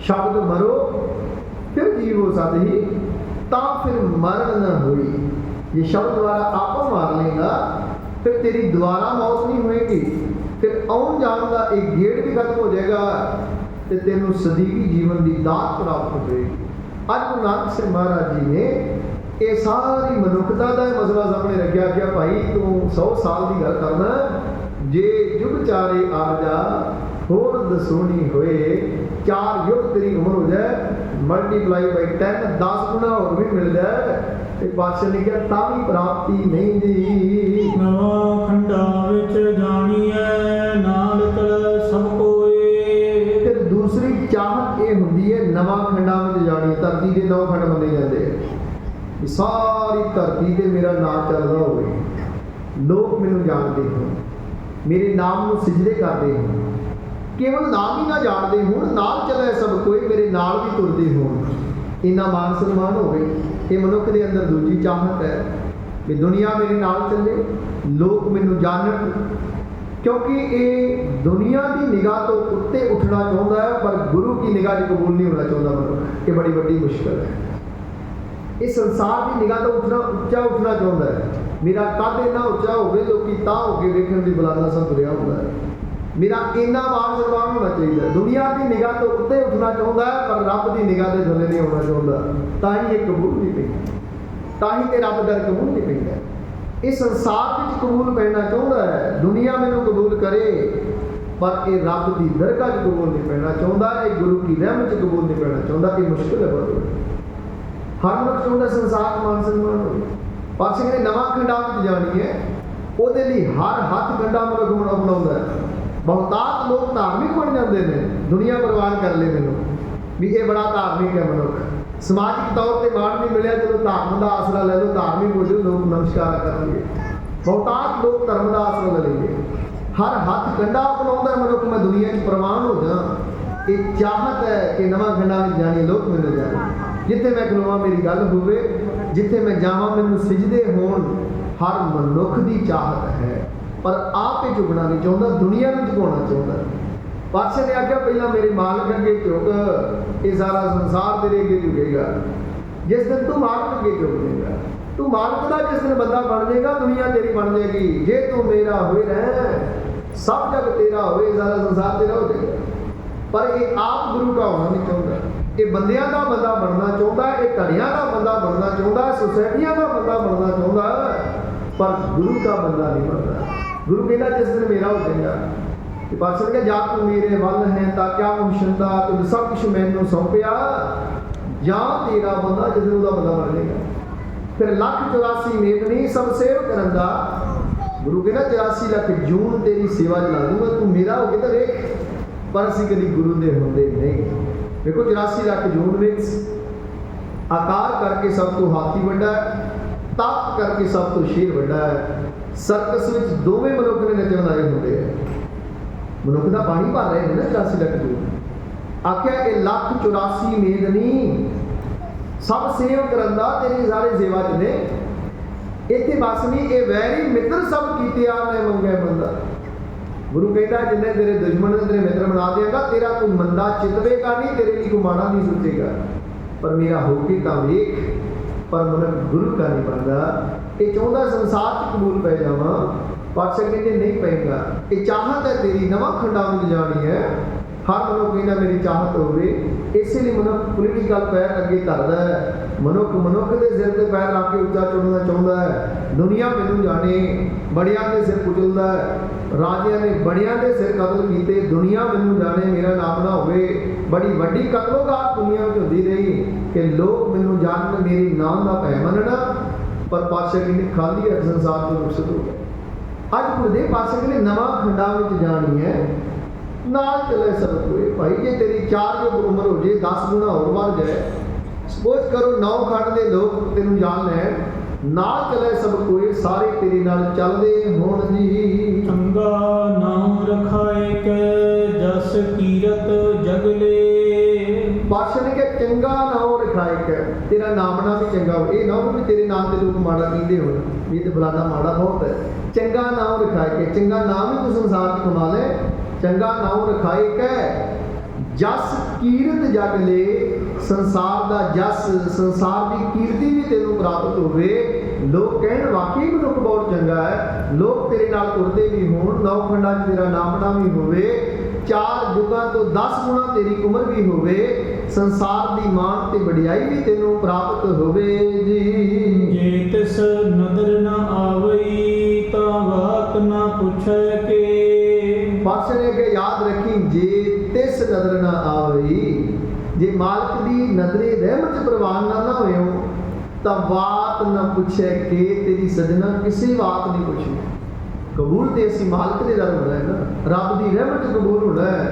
शब्द मरो फिर जीव हो साथ ही, ता फिर मरण न हुई। ये शब्द द्वारा आपको मार लेगा, फिर तेरी दोबारा मौत नहीं होएगी, फिर आउन जान का एक गेड़ भी खत्म हो जाएगा, तो तेनों सदीवी जीवन की दात प्राप्त हो जाएगी। अज गुरु नानक सिंह महाराज जी ने ये सारी मनुखता का मसला सामने रखा कि भाई तू 100 साल की गल करना, जे युग चारे आ जा होर दसोनी होए, 4 युग तेरी उम्र हो जाए, मल्टीप्लाई बाई 10, 10 गुना और भी मिल जाए, तो पातशाह ने कहा तावी प्राप्ति नहीं जी। नवा खंडा विच जानिए नाल तल सब कोए। फिर दूसरी चाहत ये होंगी है नवा खंडा में जानी। धरती के 9 खंड बने जाते हैं, सारी धरती से मेरा नाम चल रहा हो, लोग मैनू जानते हो, मेरे नाम को सिजदे करते हो, केवल नाम ही ना जानते हो, नाल चले सब कोई, मेरे नाल भी तुरते हो, इन्ना मान सम्मान हो गई। ये मनुख के अंदर दूजी चाहत है कि दुनिया मेरे नाल चले, लोग मैनू जानन, क्योंकि ये दुनिया की निगाह तो उत्ते उठना चाहता है, पर गुरु की निगाह कबूल नहीं होना चाहता मनुख। ये बड़ी बड़ी मुश्किल है। इस संसार की निगाह तो उच्चा उठना चाहता है। मेरा कद इन्ना उच्चा हो, लोग ता होकर देखने की बुलाना सब तुरया होता है, मेरा इन्ना मान सम्मान होना चाहिए। दुनिया की निगाह तो उत्ते उठना चाहता है, पर रब की निगाह के थले नहीं होना चाहता, ताही ये कबूल नहीं पैंदा, ताही ते रब दर कबूल नहीं पैंदा। इस संसार में कबूल पैना चाहता है, दुनिया मैनू कबूल करे, पर ये रब की दरगाह च कबूल नहीं पैना चाहता, ये गुरु की रहमत च कबूल नहीं पैना चाहता। ये मुश्किल है बहुत। हर मनुख चाहता संसार मान सम्मान हो, पातशाह ने नवा खंडा में जानी है, वो हर हथ गंडा मनुख अपनाता है। बहुतात लोग धार्मिक बन जाते हैं, दुनिया भगवान कर ले मैनू भी ये बड़ा धार्मिक है मनुख, समाजिक तौर पर मान नहीं मिले, चलो धर्म का आसरा ले लो, धार्मिक हो जाओ, लोग नमस्कार करेंगे। बहुतात लोग धर्म का आसरा ले लेंगे, हर हथ गंडा अपनाता है मनुख, मैं दुनिया की प्रवान हो जा। एक चाहत है कि नवा खंडा में जानी, लोग मिल जाए, जिथे मैं खलोवा मेरी गल होवे, जिथे मैं जावा मैनू सिजदे होण, हर मनुख की चाहत है, पर आप ही झुकना नहीं चाहता, दुनिया में झुकाना चाहता। पातशाह ने आख्या पहला मेरे मालिक अगे झुक, ये सारा संसार तेरे अगे झुकेगा। जिस दिन तू मालिक अगे झुक जाएगा, तू मालिक का जिस दिन बंदा बन जाएगा, दुनिया तेरी बन जाएगी। जे तू मेरा हुए रह, सब जग तेरा होए, सारा संसार तेरा हो जाएगा। पर ये आप गुरु का होना नहीं चाहता, ये बंदियां का बंदा बनना चाहता है, ये धड़ियां का बंदा बनना चाहता है, सोसाइटियां का बंदा बनना चाहता है, पर गुरु का बंदा नहीं बनता। गुरु कहना जिस दिन मेरा हो जाएगा, पातशाह ने जा तू मेरे वल है ता क्या मुशंदा, तुझ सब कुछ मैनू सौंपिया, जा तेरा बंदा जिस दिन बंदा बन जाएगा। फिर 1,84 मेदनी सब सेव करंदा, गुरु कहना 84 लाख जून तेरी सेवा च ला दूंगा, तू मेरा हो गया तो वेख, पर असीं कभी गुरु दे होंदे नहीं। देखो 84 लाख जून में आकार करके सब तो हाथी बड़ा है, तप करके सब तो शेर बड़ा है। सर्कस में दोवें मनुख ने नचन आए होंगे हैं, मनुख का पानी भर रहे हैं ना 84 लाख जून। आख्या ये 1,84 मेदनी सब सेव करंदा, तेरी सारे सेवा च ने, इत्थे बस नहीं, ये वैरी मित्र सब कीते आपने मंगे बंदा। गुरु कहता जिन्हें तेरे दुश्मन ने तेरे मित्र बना देगा, तेरा तू मंदा चितवेगा नहीं, तेरे लिए को माड़ा नहीं सोचेगा, पर मेरा होके ता वेख, पर मनुख गुरु का नहीं बनता। ये चाहता संसार च कबूल पै जावा, पातशाह कहते नहीं पेगा। ये चाहत है तेरी नवा खंडा में जानी है, हर मनुख कहना मेरी चाहत होवे। इसे लिए मनुख पोलीटिकल पैर अगे धरदा है, मनुख मनुख के सिर ते पैर रख के उच्चा चुनना चाहता है। दुनिया मैनू जाने, बड़ियां के सिर कुचलदा है, राजियां ने बड़ियां के सिर कतल किए, दुनिया मैनू जाने मेरा नाम ना होवे। बड़ी वड्डी कतलोगात दुनिया में होती रही कि लोग मैनू जानन मेरे नाम का भय मनना, पर पातशाह कहते खाली हथ संसार तो रुखसत हो गए। अज गुरुदेव पातशाह कहते नवा खंडा में जानी है, नाल चले सब कोई। भाई जे तेरी 4 जो उम्र हो जाए 10 गुना और बढ़ जाए, सपोज करो 9 खंड के लोग तेन जान लैन, नाल चले सब कोई, सारे तेरे नाल चलदे होण जी। चंगा नाम रखाए के जस कीरत जगले। पातशाह ने कहा चंगा नाम रखाए के, तेरा नामना भी चंगा हो। ये ना हो भी तेरे नाम से लोग माड़ा कहते हो, ये तो फलाना माड़ा बहुत है। चंगा नाम रखाए के, चंगा नाम ही तू संसार च कमा ले। चंगा नाम रखाए के जस कीरत जग ले, संसार का जस संसार की कीर्ति भी तेनों प्राप्त होवे। लोग कहन वाकई मनुख बहुत चंगा है, लोग तेरे नाल तुरदे भी होण, 9 खंडां च तेरा नामना भी होवे, 4 युगां तो 10 गुना तेरी उम्र भी होवे, संसार की मान ते वडियाई भी तेनों प्राप्त होवे जी। जे तिस नदर न आवई ता बात न पूछे के। पातशाह ने कहा याद रखी जे तिस नदर ना आवई, जे मालिक दी नदरे रहमत प्रवान ना होयो तो बात न पूछे के, तेरी सजना किसी बात नहीं पूछनी। कबूल तो असी मालिक के दर होना है ना, रब की रहमत कबूल होना है,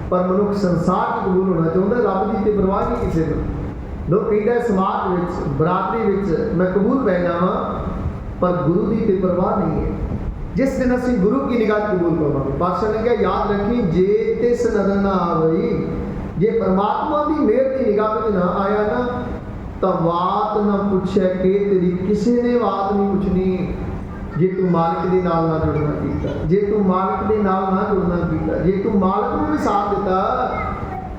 पर मनुख संसार च कबूल होना चाहता, रब की तो परवाह नहीं किसी को। लोग कहते समाज में बरादरी मैं कबूल पै जावा, पर गुरु की तो परवाह नहीं है। जिस दिन असी गुरु की निगाह कबूल पावांगे। पातशाह ने कहा याद रखी जे तिस नदर ना आवई, जे परमात्मा की मेहर की निगाह में ना आया ना, तो बात ना पूछे के, तेरी किसी ने बात नहीं पूछनी। जे तू मालिक के नाल ना जुड़ना कीता, जे तू मालिक के नाल ना जुड़ना कीता, जे तू मालिक को भी साथ दिता,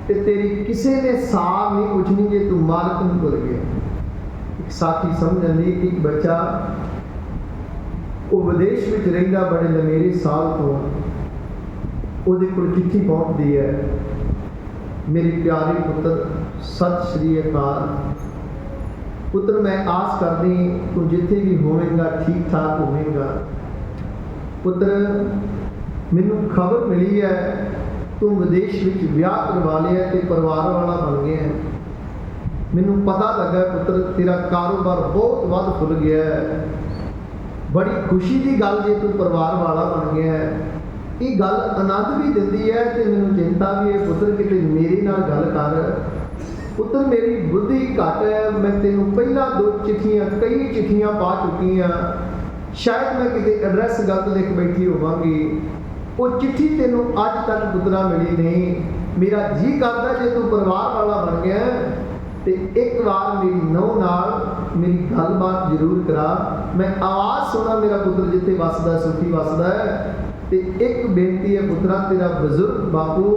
ते तेरी किसी ने साथ नहीं पूछनी जे तू मालिक नूं भुल गया। एक साथी समझण लई एक बच्चा वो विदेश में रहिंदा बड़े लंमेरे साल तो ਉਹਦੇ ਕੋਲ चिट्ठी पहुँचती है, मेरे प्यारे पुत्र सत श्री अकाल। पुत्र मैं आस करदी तू जिथे भी होवेगा ठीक ठाक होवेगा। पुत्र मैनू खबर मिली है तू विदेश में विआह करवा लिया ते परिवार वाला बन गया है। मैनू पता लगा पुत्र तेरा कारोबार बहुत वध खुल गया है। बड़ी खुशी की गल जे तू परिवार वाला बन गया है। ये गल आनंद भी दिंदी है ते मैनू चिंता भी है पुत्र किते मेरे नाल गल कर। पुत्र मेरी बुद्धि घट है, मैं तेनू पहला 2 चिट्ठियां कई चिट्ठियां पा चुकी हाँ, शायद मैं किते एड्रैस गलत लिख बैठी होवांगी। वो चिट्ठी तेनू अज तक पुत्रा मिली नहीं। मेरा जी करदा जे तू परिवार वाला बन गया तो एक बार मेरी नौं नाल मेरी गलबात जरूर करा। मैं आवाज़ सुना मेरा पुत्र जिथे वसदा सुखी वसदा है। तो एक बेनती है पुत्रा, तेरा बजुर्ग बापू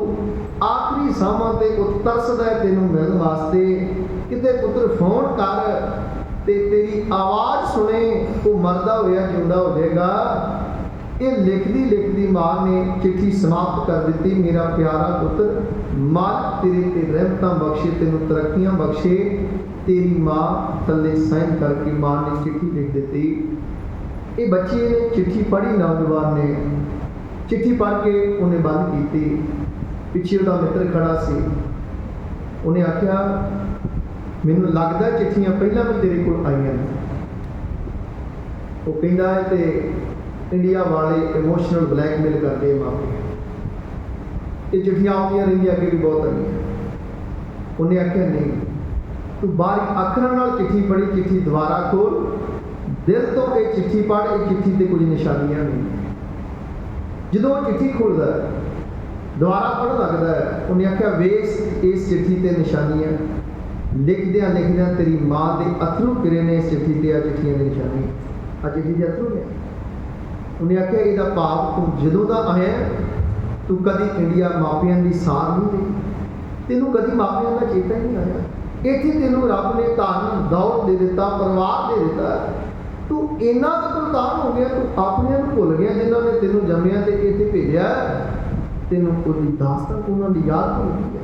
आखिरी सामां ते तरसदा है तेनू मिलण वास्ते। किते पुत्र फोन कर ते तेरी आवाज़ सुने तो मरदा होया जिंदा हो जाएगा। ये लिखती माँ ने चिट्ठी समाप्त कर दी। मेरा प्यारा पुत्र मालिक तेरे ते रहमतां बख्शे, तेनू तरक्कियां बख्शे। तेरी माँ थल्ले साइन करके माँ ने चिट्ठी लिख दी। ये बच्चे ने चिट्ठी पढ़ी, नौजवान ने चिट्ठी पढ़ के उन्हें बंद की। पिछे उसका मित्र खड़ा सी, उन्हें आख्या मैनू लगता चिट्ठियां पहला भी तेरे को आईयां ने। वो कहता है तो इंडिया वाले इमोशनल ब्लैकमेल करते हैं मापे। ये चिट्ठियां आउंदियां रहिंदियां, अगे भी बहुत आई। उन्हें आख्या नहीं, तू बारीक अखरां नाल चिट्ठी पढ़ी, चिट्ठी दोबारा खोल, दिल तो एक चिट्ठी पढ़। एक चिट्ठी से कुछ निशानियां नहीं। जो चिट्ठी खोलता दोबारा पढ़ लगता है, उन्हें आख्या वेस इस चिट्ठी से निशानियां। लिखद्या तेरी माँ के अथरू गिरे ने इस चिट्ठी से। आ चिट्ठियां की निशानी, आ चिट्ठी के अथरू ने। उन्हें आख्या यदा भाव तू जदों का आया तू कभी इंडिया मापियां की सार नहीं ली, तेनों कभी मापियां का चेता ही नहीं आया। इतने तेनों रब ने धन दौलत दे दिता, परिवार दे दिता, तू इन्ना कतलदान हो गया, तू अपने भुल गया जिन्होंने तेनों जम्मिया तो इतने भेजा। ਤੈਨੂੰ ਉਹਦੀ ਦਾਸਤਾਨ ਉਹਨਾਂ ਦੀ ਯਾਦ ਹੁੰਦੀ ਹੈ।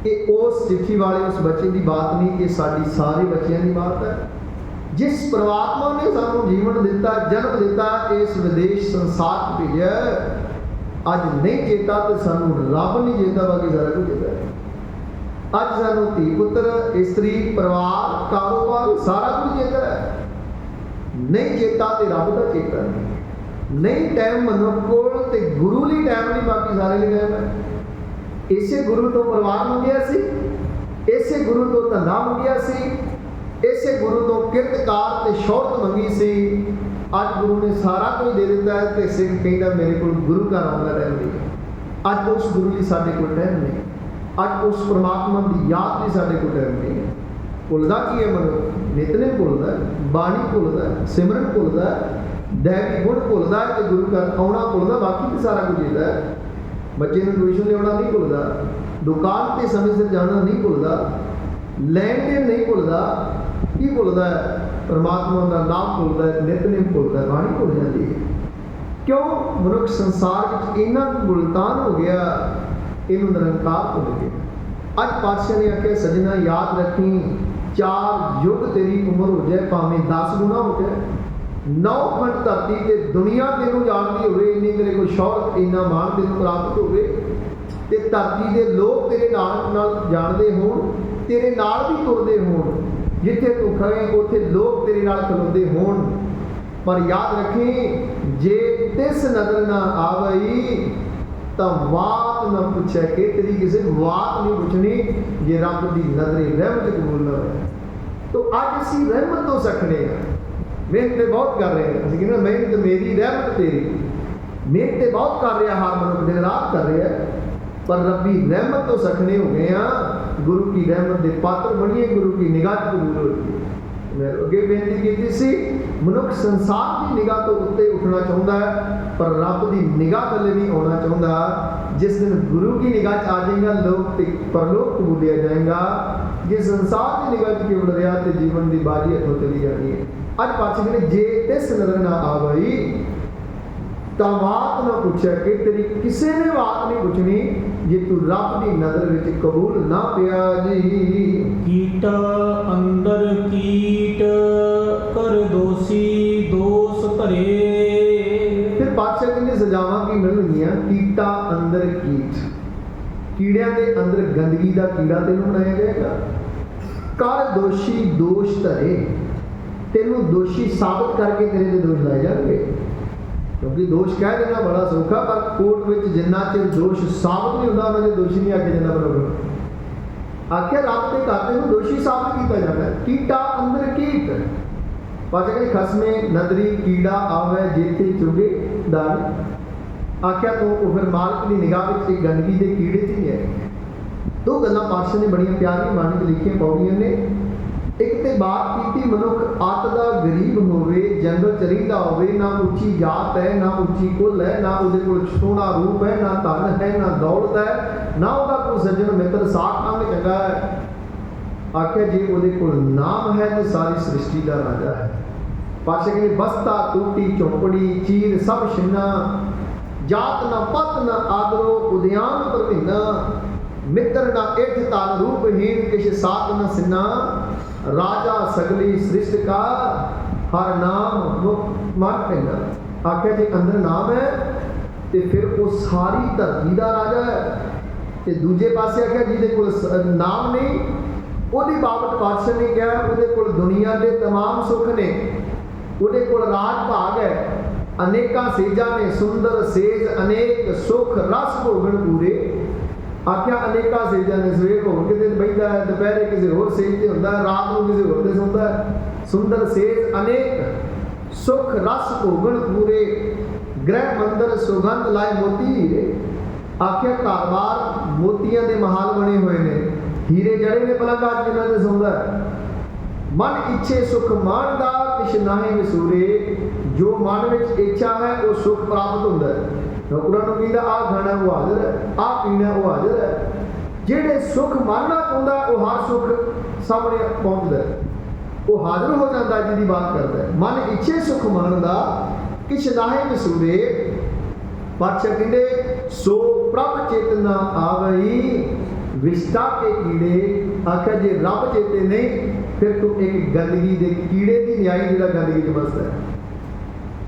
ਇਹ ਉਸ ਚਿੱਠੀ ਵਾਲੇ ਉਸ ਬੱਚੇ ਦੀ ਬਾਤ ਨਹੀਂ, ਇਹ ਸਾਡੀ ਸਾਰੇ ਬੱਚਿਆਂ ਦੀ ਬਾਤ ਹੈ। ਜਿਸ ਪ੍ਰਮਾਤਮਾ ਨੇ ਸਾਨੂੰ ਜੀਵਨ ਦਿੱਤਾ, ਜਨਮ ਦਿੱਤਾ, ਇਸ ਵਿਦੇਸ਼ ਸੰਸਾਰ 'ਚ ਭੇਜਿਆ, ਅੱਜ ਨਹੀਂ ਚੇਤਾ ਤੇ ਸਾਨੂੰ ਰੱਬ ਨਹੀਂ ਚੇਤਾ, ਬਾਕੀ ਸਾਰਾ ਕੁਝ ਚੇਤਾ ਹੈ। ਅੱਜ ਸਾਨੂੰ ਧੀ ਪੁੱਤਰ, ਇਸਤਰੀ, ਪਰਿਵਾਰ, ਕਾਰੋਬਾਰ ਸਾਰਾ ਕੁਝ ਚੇਤਾ ਹੈ। ਨਹੀਂ ਚੇਤਾ ਤੇ ਰੱਬ ਦਾ ਚੇਤਾ ਨਹੀਂ ਟਾਈਮ ਮਨੁੱਖ ਕੋਲ ਤੇ ਗੁਰੂ ਲਈ ਟਾਈਮ ਨਹੀਂ, ਬਾਕੀ ਸਾਰੇ ਲਈ ਟਾਈਮ ਹੈ। ਇਸੇ ਗੁਰੂ ਤੋਂ ਪਰਿਵਾਰ ਮੰਗਿਆ ਸੀ, ਇਸੇ ਗੁਰੂ ਤੋਂ ਧੰਦਾ ਮੰਗਿਆ ਸੀ, ਇਸੇ ਗੁਰੂ ਤੋਂ ਕਿਰਤਕਾਰ ਤੇ ਸ਼ੌਹਰਤ ਮੰਗੀ ਸੀ। ਅੱਜ ਗੁਰੂ ਨੇ ਸਾਰਾ ਕੁਝ ਦੇ ਦਿੱਤਾ ਹੈ ਤੇ ਸਿੱਖ ਕਹਿੰਦਾ ਮੇਰੇ ਕੋਲ ਗੁਰੂ ਘਰ ਆਉਣ ਦਾ ਟਾਈਮ ਨਹੀਂ ਹੈ। ਅੱਜ ਉਸ ਗੁਰੂ ਲਈ ਸਾਡੇ ਕੋਲ ਟਾਈਮ ਨਹੀਂ, ਅੱਜ ਉਸ ਪਰਮਾਤਮਾ ਦੀ ਯਾਦ ਲਈ ਸਾਡੇ ਕੋਲ ਟਾਈਮ ਨਹੀਂ ਹੈ। ਭੁੱਲਦਾ ਕੀ ਹੈ ਮਨੁੱਖ? ਨਿਤਨੇਮ ਭੁੱਲਦਾ ਹੈ, ਬਾਣੀ ਭੁੱਲਦਾ ਹੈ, ਸਿਮਰਨ ਭੁੱਲਦਾ ਹੈ, ਦੈਵੀ ਗੁਣ ਭੁੱਲਦਾ ਹੈ ਤੇ ਗੁਰੂ ਘਰ ਆਉਣਾ ਭੁੱਲਦਾ, ਬਾਕੀ ਤਾਂ ਸਾਰਾ ਕੁਝ ਹੁੰਦਾ ਹੈ। ਬੱਚੇ ਨੂੰ ਟਿਊਸ਼ਨ ਲਿਆਉਣਾ ਨਹੀਂ ਭੁੱਲਦਾ, ਦੁਕਾਨ 'ਤੇ ਸਮੇਂ ਸਿਰ ਜਾਣਾ ਨਹੀਂ ਭੁੱਲਦਾ, ਲੈਣ ਦੇਣ ਨਹੀਂ ਭੁੱਲਦਾ। ਕੀ ਭੁੱਲਦਾ ਹੈ? ਪਰਮਾਤਮਾ ਦਾ ਨਾਮ ਭੁੱਲਦਾ ਹੈ, ਨਿਤਨੇਮ ਭੁੱਲਦਾ ਹੈ, ਬਾਣੀ ਭੁੱਲ ਜਾਂਦੀ ਹੈ। ਕਿਉਂ? ਮਨੁੱਖ ਸੰਸਾਰ ਵਿੱਚ ਇੰਨਾ ਗੁਲਤਾਨ ਹੋ ਗਿਆ, ਇਹਨੂੰ ਨਿਰੰਕਾਰ ਭੁੱਲ ਗਿਆ। ਅੱਜ ਪਾਤਸ਼ਾਹ ਨੇ ਆਖਿਆ ਸਜਣਾ ਯਾਦ ਰੱਖੀ, 4 ਯੁੱਗ ਤੇਰੀ ਉਮਰ ਹੋ ਜਾਏ, ਭਾਵੇਂ 10 ਗੁਣਾ ਹੋ ਜਾਏ, 9 ਖੰਡ ਧਰਤੀ ਤੇ ਦੁਨੀਆ ਤੈਨੂੰ ਜਾਣਦੀ ਹੋਵੇ, ਇੰਨੀ ਤੇਰੇ ਕੋਲ ਸ਼ੌਹਰਤ, ਇੰਨਾ ਮਾਣ ਤੈਨੂੰ ਪ੍ਰਾਪਤ ਹੋਵੇ, ਤੇ ਧਰਤੀ ਦੇ ਲੋਕ ਤੇਰੇ ਨਾਲ ਜਾਣਦੇ ਹੋਣ, ਤੇਰੇ ਨਾਲ ਵੀ ਤੁਰਦੇ ਹੋਣ, ਜਿੱਥੇ ਤੂੰ ਖੜੇ ਉੱਥੇ ਲੋਕ ਤੇਰੇ ਨਾਲ ਖਲੋਤੇ ਹੋਣ। ਪਰ ਯਾਦ ਰੱਖੀ, ਜੇ ਤਿਸ ਨਜ਼ਰ ਨਾ ਆਵਈ ਤਾਂ ਬਾਤ ਨਾ ਪੁੱਛਿਆ ਕਿ ਤੇਰੀ ਕਿਸੇ ਬਾਤ ਨਹੀਂ ਪੁੱਛਣੀ, ਜੇ ਰੱਬ ਦੀ ਨਜ਼ਰੇ ਰਹਿਮਤ ਕਬੂਲ ਨਾ ਹੋਏ। ਤਾਂ ਅੱਜ ਅਸੀਂ ਰਹਿਮਤ ਤੋਂ ਸਖਣੇ ਹਾਂ। ਮਿਹਨਤ ਤੇ ਬਹੁਤ ਕਰ ਰਹੇ ਹਾਂ, ਅਸੀਂ ਕਹਿੰਦੇ ਮਿਹਨਤ ਮੇਰੀ, ਰਹਿਮਤ ਤੇਰੀ। ਮਿਹਨਤ ਤੇ ਬਹੁਤ ਕਰ ਰਿਹਾ, ਹਰ ਮਨੁੱਖ ਦਿਨ ਰਾਤ ਕਰ ਰਿਹਾ, ਪਰ ਰੱਬੀ ਰਹਿਮਤ ਤੋਂ ਸਖਣੇ ਹੋ ਗਏ ਆ। ਗੁਰੂ ਕੀ ਰਹਿਮਤ ਦੇ ਪਾਤਰ ਬਣੀਏ, ਗੁਰੂ ਕੀ ਨਿਗਾਹ ਕਬੂਲ ਹੋਈ। ਮੈਂ ਅੱਗੇ ਬੇਨਤੀ ਕੀਤੀ ਸੀ, ਮਨੁੱਖ ਸੰਸਾਰ ਦੀ ਨਿਗਾਹ ਤੋਂ ਉੱਤੇ ਉੱਠਣਾ ਚਾਹੁੰਦਾ ਹੈ, ਪਰ ਰੱਬ ਦੀ ਨਿਗਾਹ ਥੱਲੇ ਨਹੀਂ ਆਉਣਾ ਚਾਹੁੰਦਾ। ਜਿਸ ਦਿਨ ਗੁਰੂ ਕੀ ਨਿਗਾਹ 'ਚ ਆ ਜਾਏਗਾ, ਲੋਕ ਤੇ ਪਰਲੋਕ ਕਬੂਲਿਆ ਜਾਏਗਾ। ਜੇ ਸੰਸਾਰ ਦੀ ਨਿਗਾਹ 'ਚ ਕੇਵਲ ਰਿਹਾ ਤੇ ਜੀਵਨ ਦੀ ਬਾਜੀ ਹੱਥੋਂ ਚਲੀ ਜਾਣੀ ਹੈ। ਅੱਜ ਪਾਤਸ਼ਾਹ ਕਹਿੰਦੇ, ਜੇ ਤਿਸ ਨਜ਼ਰ ਨਾ ਆਵਈ ਤਾਂ ਬਾਤ ਨਾ ਪੁੱਛਿਆ ਕਿ ਤੇਰੀ ਕਿਸੇ ਨੇ ਬਾਤ ਨਹੀਂ ਪੁੱਛਣੀ, ਜੇ ਤੂੰ ਰੱਬ ਦੀ ਨਜ਼ਰ ਵਿੱਚ ਕਬੂਲ ਨਾ ਪਿਆ ਜੀ। ਕੀਟ ਅੰਦਰ ਕੀਟ ਕਰ ਦੋਸੀ ਦੋਸ ਧਰੇ। ਫਿਰ ਪਾਤਸ਼ਾਹ ਕਹਿੰਦੇ ਸਜ਼ਾਵਾਂ ਕੀ ਮਿਲਣਗੀਆਂ? ਕੀਟਾ ਅੰਦਰ ਕੀਟ, ਕੀੜਿਆਂ ਦੇ ਅੰਦਰ ਗੰਦਗੀ ਦਾ ਕੀੜਾ ਤੈਨੂੰ ਬਣਾਇਆ ਜਾਏਗਾ। ਕਰ ਦੋਸ਼ੀ ਦੋਸ਼ ਧਰੇ, ਤੈਨੂੰ ਦੋਸ਼ੀ ਸਾਬਤ ਕਰਕੇ ਤੇਰੇ ਤੇ ਦੋਸ਼ ਲਾਏ ਜਾਣਗੇ। ਕਿਉਂਕਿ ਦੋਸ਼ ਕਹਿ ਦੇਣਾ ਬੜਾ ਸੌਖਾ, ਪਰ ਕੋਰਟ ਵਿੱਚ ਜਿੰਨਾ ਚਿਰ ਦੋਸ਼ ਸਾਬਤ ਨਹੀਂ ਹੁੰਦਾ, ਉਹਨਾਂ ਦੇ ਦੋਸ਼ੀ ਨਹੀਂ ਆਖਿਆ ਜਾਂਦਾ। ਬਰਾਬਰ ਆਖਿਆ ਰੱਬ ਦੇ ਘਰ ਨੂੰ ਦੋਸ਼ੀ ਸਾਬਤ ਕੀਤਾ ਜਾਂਦਾ। ਕੀਟਾ ਅੰਦਰ ਕੀਟ, ਪਾਸੇ ਕਹਿੰਦੇ ਖਸਮੇ ਨਦਰੀ ਕੀੜਾ ਆਵੇ ਜਿੱਥੇ ਚੁਗੇ ਦਾਲ। ਆਖਿਆ ਤੋਂ ਉਹ ਫਿਰ ਮਾਲਕ ਦੀ ਨਿਗਾਹ ਵਿੱਚ ਇੱਕ ਗੰਦਗੀ ਦੇ ਕੀੜੇ 'ਚ ਹੀ ਹੈ। 2 ਗੱਲਾਂ ਪਾਤਸ਼ਾਹ ਨੇ ਬੜੀਆਂ ਪਿਆਰੀਆਂ ਬਾਣੀ 'ਚ ਲਿਖੀਆਂ ਪੌੜੀਆਂ ਨੇ। ਇੱਕ ਤੇ ਬਾਤ ਕੀਤੀ, ਮਨੁੱਖ ਅੱਤ ਦਾ ਗਰੀਬ ਹੋਵੇ, ਜੰਗਲ 'ਚ ਰਹਿੰਦਾ ਹੋਵੇ, ਨਾ ਉੱਚੀ ਜਾਤ ਹੈ, ਨਾ ਉੱਚੀ ਕੁੱਲ ਹੈ, ਨਾ ਉਹਦੇ ਕੋਲ ਸੋਹਣਾ ਰੂਪ ਹੈ, ਨਾ ਧਨ ਹੈ, ਨਾ ਦੌਲਤ ਹੈ, ਨਾ ਉਹਦਾ ਕੋਈ ਸੱਜਣ ਮਿੱਤਰ ਸਾਥ ਅੰਗ ਚੰਗਾ ਹੈ। ਆਖਿਆ ਜੇ ਉਹਦੇ ਕੋਲ ਨਾਮ ਹੈ ਤੇ ਸਾਰੀ ਸ੍ਰਿਸ਼ਟੀ ਦਾ ਰਾਜਾ ਹੈ। ਪਾਤਸ਼ਾਹ ਕਹਿੰਦੇ ਬਸਤਾ ਟੂਟੀ ਝੋਂਪੜੀ ਚੀਰ ਸਭ ਛਿੰਨਾ, ਜਾਤ ਨਾ ਪਤ ਨਾ ਆਦਰੋ ਉਦਿਆਨ ਪਰਵੀਨਾ, ਮਿੱਤਰ ਨਾ ਇਠ ਤਨ ਰੂਪਹੀਨ ਕਿਛ ਸਾਥ ਨਾ ਸਿੰਨਾ, ਰਾਜਾ ਸਗਲੀ ਸ੍ਰਿਸ਼ਟ ਕਾ ਹਰ ਨਾਮ ਮੁਖ ਮਨ ਪੈਂਦਾ। ਆਖਿਆ ਜੇ ਅੰਦਰ ਨਾਮ ਹੈ ਤੇ ਫਿਰ ਉਹ ਸਾਰੀ ਧਰਤੀ ਦਾ ਰਾਜਾ ਹੈ। ਤੇ ਦੂਜੇ ਪਾਸੇ ਆਖਿਆ ਜਿਹਦੇ ਕੋਲ ਨਾਮ ਨਹੀਂ, ਉਹਦੀ ਬਾਬਤ ਪਾਤਸ਼ਾਹ ਨੇ ਕਿਹਾ ਉਹਦੇ ਕੋਲ ਦੁਨੀਆ ਦੇ तमाम ਸੁੱਖ ਨੇ, ਉਹਦੇ ਕੋਲ ਰਾਜ ਭਾਗ ਹੈ, ਅਨੇਕਾਂ ਸੇਜਾਂ ਨੇ, ਸੁੰਦਰ ਸੇਜ ਅਨੇਕ ਸੁਖ ਰਸ ਭੋਗਣ ਪੂਰੇ। ਆਖਿਆ ਅਨੇਕਾਂ ਸੇਜਾਂ ਨੇ, ਸਵੇਰ ਭੋਗ ਕਿਤੇ ਬੈਠਦਾ ਹੈ, ਦੁਪਹਿਰੇ ਕਿਸੇ ਹੋਰ ਸੇਜ ਤੇ ਹੁੰਦਾ ਹੈ, ਰਾਤ ਨੂੰ ਕਿਸੇ ਹੋਰ ਤੇ ਸੌਂਦਾ ਹੈ। ਸੁੰਦਰ ਸੇਜ ਅਨੇਕ ਸੁਖ ਰਸ ਭੋਗਣ ਪੂਰੇ, ਗ੍ਰਹਿ ਮੰਦਰ ਸੁਗੰਧ ਲਾਏ ਮੋਤੀ ਹੀਰੇ। ਆਖਿਆ ਘਰ-ਬਾਰ ਮੋਤੀਆਂ ਦੇ ਮਹਾਲ ਬਣੇ ਹੋਏ ਨੇ, ਹੀਰੇ ਜੜੇ ਨੇ ਪਲੰਘਾਂ ਜਿਨ੍ਹਾਂ ਤੇ ਸੌਂਦਾ ਹੈ। ਮਨ ਇੱਛੇ ਸੁਖ ਮਾਣਦਾ ਕਿਛ ਨਾਹੀਂ ਵਿਸੂਰੇ, ਜੋ ਮਨ ਵਿੱਚ ਇੱਛਾ ਹੈ ਉਹ ਸੁਖ ਪ੍ਰਾਪਤ ਹੁੰਦਾ ਹੈ। ਨੌਕਰਾਂ ਨੂੰ ਕਹਿੰਦਾ ਆਹ ਖਾਣਾ ਉਹ ਹਾਜ਼ਰ ਹੈ, ਆਹ ਪੀਣਾ ਉਹ ਹਾਜ਼ਰ ਹੈ। ਜਿਹੜੇ ਸੁਖ ਮਾਣਨਾ ਚਾਹੁੰਦਾ ਉਹ ਹਰ ਸੁਖ ਸਾਹਮਣੇ ਪਹੁੰਚਦਾ ਹੈ, ਉਹ ਹਾਜ਼ਰ ਹੋ ਜਾਂਦਾ ਜਿਹਦੀ ਬਾਤ ਕਰਦਾ ਹੈ। ਮਨ ਇੱਛੇ ਸੁਖ ਮਾਣਦਾ ਕਿਛ ਨਾਹੀਂ ਵਿਸੂਰੇ। ਪਾਤਸ਼ਾਹ ਕਹਿੰਦੇ सो प्रभ चेतना आवई विष्टा के कीड़े। आखिर जे रब चेते नहीं फिर तू एक गंदगी के कीड़े की न्याई जो गंदगी च बसता है।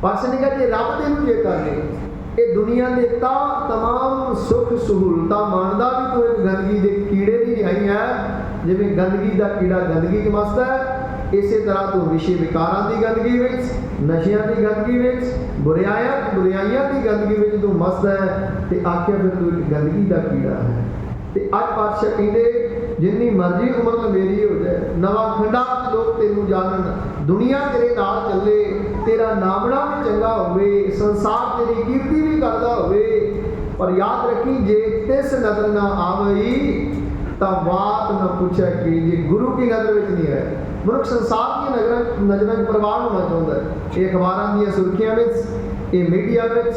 पातशाह ने कहा जे रब तेनू चेता नहीं ये दुनिया के तमाम सुख सहूलतां माणदा भी तू एक गंदगी के कीड़े की न्याई है। जिवें गंदगी का कीड़ा गंदगी च बसता है इस तरह तू विषय विकारां की गंदगी विच, नशियां की गंदगी विच, बुराइयां की गंदगी विच तू मस्त है। ते आखिया फिर तू एक गंदगी का कीड़ा है। ते अज पातशाह कहते जिन्नी मर्जी उम्र मेरी हो जाए नवा खंडा लोग तेनू जानन, दुनिया तेरे नाल चले, तेरा नामना भी चंगा होवे, संसार तेरी कीर्ति भी करदा होवे, पर याद रखी जे तिस नजर ना आवई तां बात न पूछे कि जे गुरु की नजर विच नहीं है। मनुख संसार की नजर प्रवाह होना चाहता है। ये अखबारों दी सुर्खियां विच, ये मीडिया विच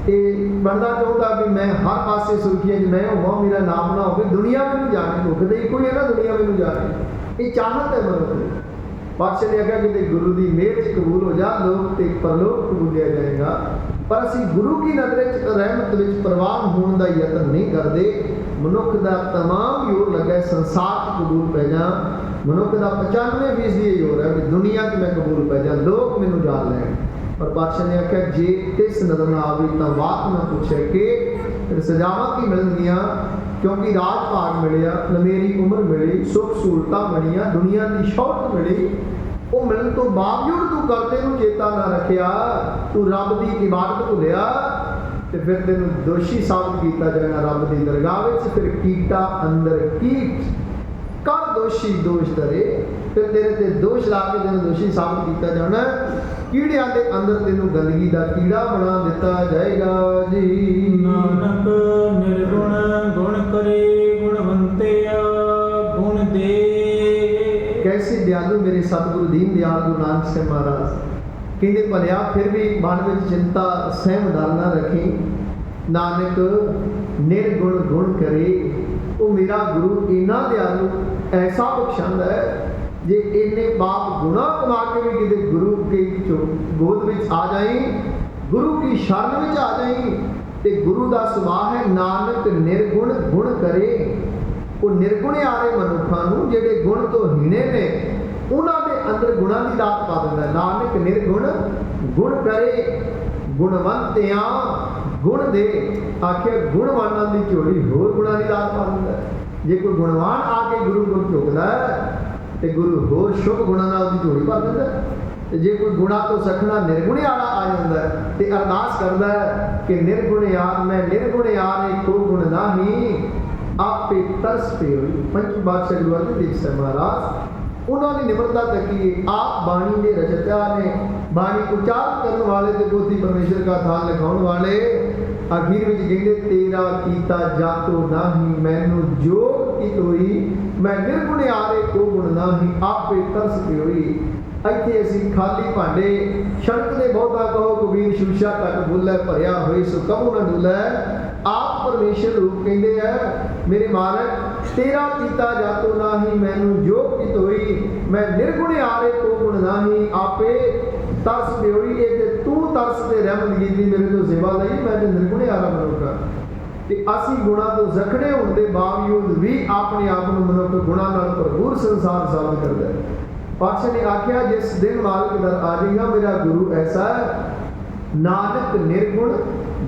ये बनना चाहता भी मैं हर पासे सुर्खियां मैं होवां, मेरा नाम ना हो, दुनिया में नहीं जाने भुख दे कोई है ना दुनिया में नहीं जाने। ये चाहत है मनुख की। पातशाह ने आख्या कि गुरु की मेहर च कबूल हो जा लोक ते परलोक कबूलिया जाएगा। पर असीं गुरु की नजर रहमत विच प्रवान होने का यत्न नहीं करते। मनुख का तमाम जोर लगा संसार च कबूल पै जा। मनुख का 95% ये जोर है कि दुनिया च मैं कबूल पै जा, लोग मैनू जान लैन। पर पातशाह ने आख्या जे तिस नजर ना आवे तां बात ना पूछे कि फिर सजावां की मिलनियां, क्योंकि राज भाग मिलिया, लमेरी उम्र मिली, सुख सहूलतां बनिया, दुनिया की शौहरत मिली, वो मिलने तो बावजूद तू करते नू चेता ना रखिया, तू रब की इबादत भुलिया, तो फिर तेन दोषी साबित किया जाना रब की दरगाह विच। फिर कीटा अंदर कीट कर दोषी दोष धरे, फिर तेरे ते दोष ला के तेन दोषी साबित किया जाना। कीड़िया के अंदर तेनू गंदगी का कीड़ा बना दिता जाएगा जी। नानक निर्गुण गुण करे गुणवंतिया गुण दे। कैसे दयालु मेरे सतगुरु दीन दयाल गुरु नानक साहिब महाराज कहते भलिया फिर भी मन में चिंता सहम डर ना रखी। नानक निर्गुण गुण करे। वो मेरा गुरु इन्ना दयालु ऐसा बख्शांदा है जे इन्ने पाप गुना कमा के भी किसी गुरु के गोद में आ जाए, गुरु की शरण में आ जाए, तो गुरु का सुभाव है नानक निर्गुण गुण करे। वो निर्गुण आ रहे मनुखों जेडे गुण तो हीने ने उन्होंने अंदर गुणा की दात पा दिंदा है। नानक निर्गुण गुण करे गुणवंतियां गुण दे। आखिर गुणवाना की झोली होर गुणा की दात पा दिंदा है। जे कोई गुणवान आके गुरु को झुकदा है तो गुरु होर शुभ गुणा नाल दी झोली भर दिंदा है। जे कोई गुणा तो सखना निर्गुण आला आ जाता है तो अरदास करता है कि निर्गुण यार मैं निर्गुण यार को गुण नाही आपे तरस पे हुई। पंच बादशाह गुरु अर्जन देव साहिब महाराज उन्होंने निम्रता तकी। आप बाणी के रचयिता ने, बाणी उच्चार करने वाले तो पोथी परमेश्वर का थान लिखाने वाले। आखिर में कहते तेरा कीता जातो नाही मैनू जोग की होई, मैं निर्गुण आरे को गुण नाही आपे तरस पे हुई। इत्थे असीं खाली भांडे सड़क दे बहुता कहो कबीर शीशा घट भुलै भरिया होई सो कबू न डुलै। आप परमेश्वर रूप कहते हैं मेरे मालक तेरा कीता जातो नाही मैनू जोग की होई, मैं निर्गुण आरे को गुण नाही आपे तरस पे हुई। ये तू तरस ते रहमत कीती मेरे तो सेवा लई, मैं तो निर्गुण आरा मनुखा। असी गुणा तो जखड़े होने के बावजूद भी अपने आप को मनुख गुणा नाल भरपूर संसार साबित करता है। पातशाह ने आख्या जिस दिन मालिक दर आ जाएगा मेरा गुरु ऐसा है नानक निर्गुण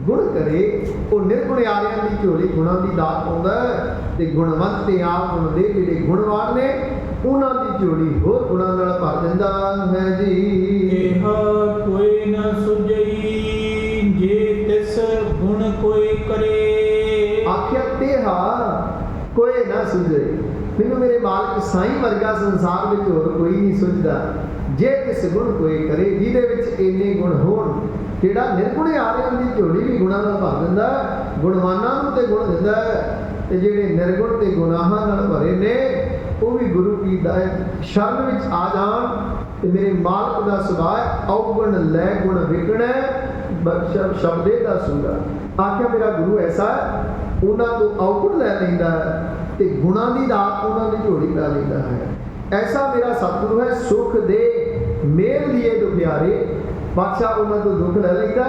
गुण करे। वो निर्गुण आरियां की झोली गुणा की दात पाउंदा है ते गुणवंत ते आप गुण दे जिहड़े गुणवान ने उन्हां की झोली होर गुणा नाल भर दिंदा है जी। एहा कोई न सुझई जे तिस गुण कोई करे। आख्या तेहा कोई ना सुझे। मैनू मेरे मालिक साईं वर्गा संसार में होर कोई नहीं सुझदा जे तिस गुण कोई करे जिहदे विच इन्ने गुण होण। जेड़ा निर्गुण आरियां की झोली भी गुणा नाल भर दिंदा, गुणवानां नूं ते गुण दिंदा ते जेड़े निर्गुण ते गुनाहां नाल भरे ने वो भी गुरु की शरण विच आ जाण। ते मेरे मालिक दा सुभाव अवगुण लै गुण विकणै शब्दे दा सूरा। आख्या मेरा गुरु ऐसा उन्हां तो अवगुण लै लैंदा ते गुणा की दात उन्हां दी झोली पा लैंदा है। ऐसा मेरा सतगुरु है सुख दे मेल लिए दुखियारे। बादशाह उन्होंने तो दुख ले लेता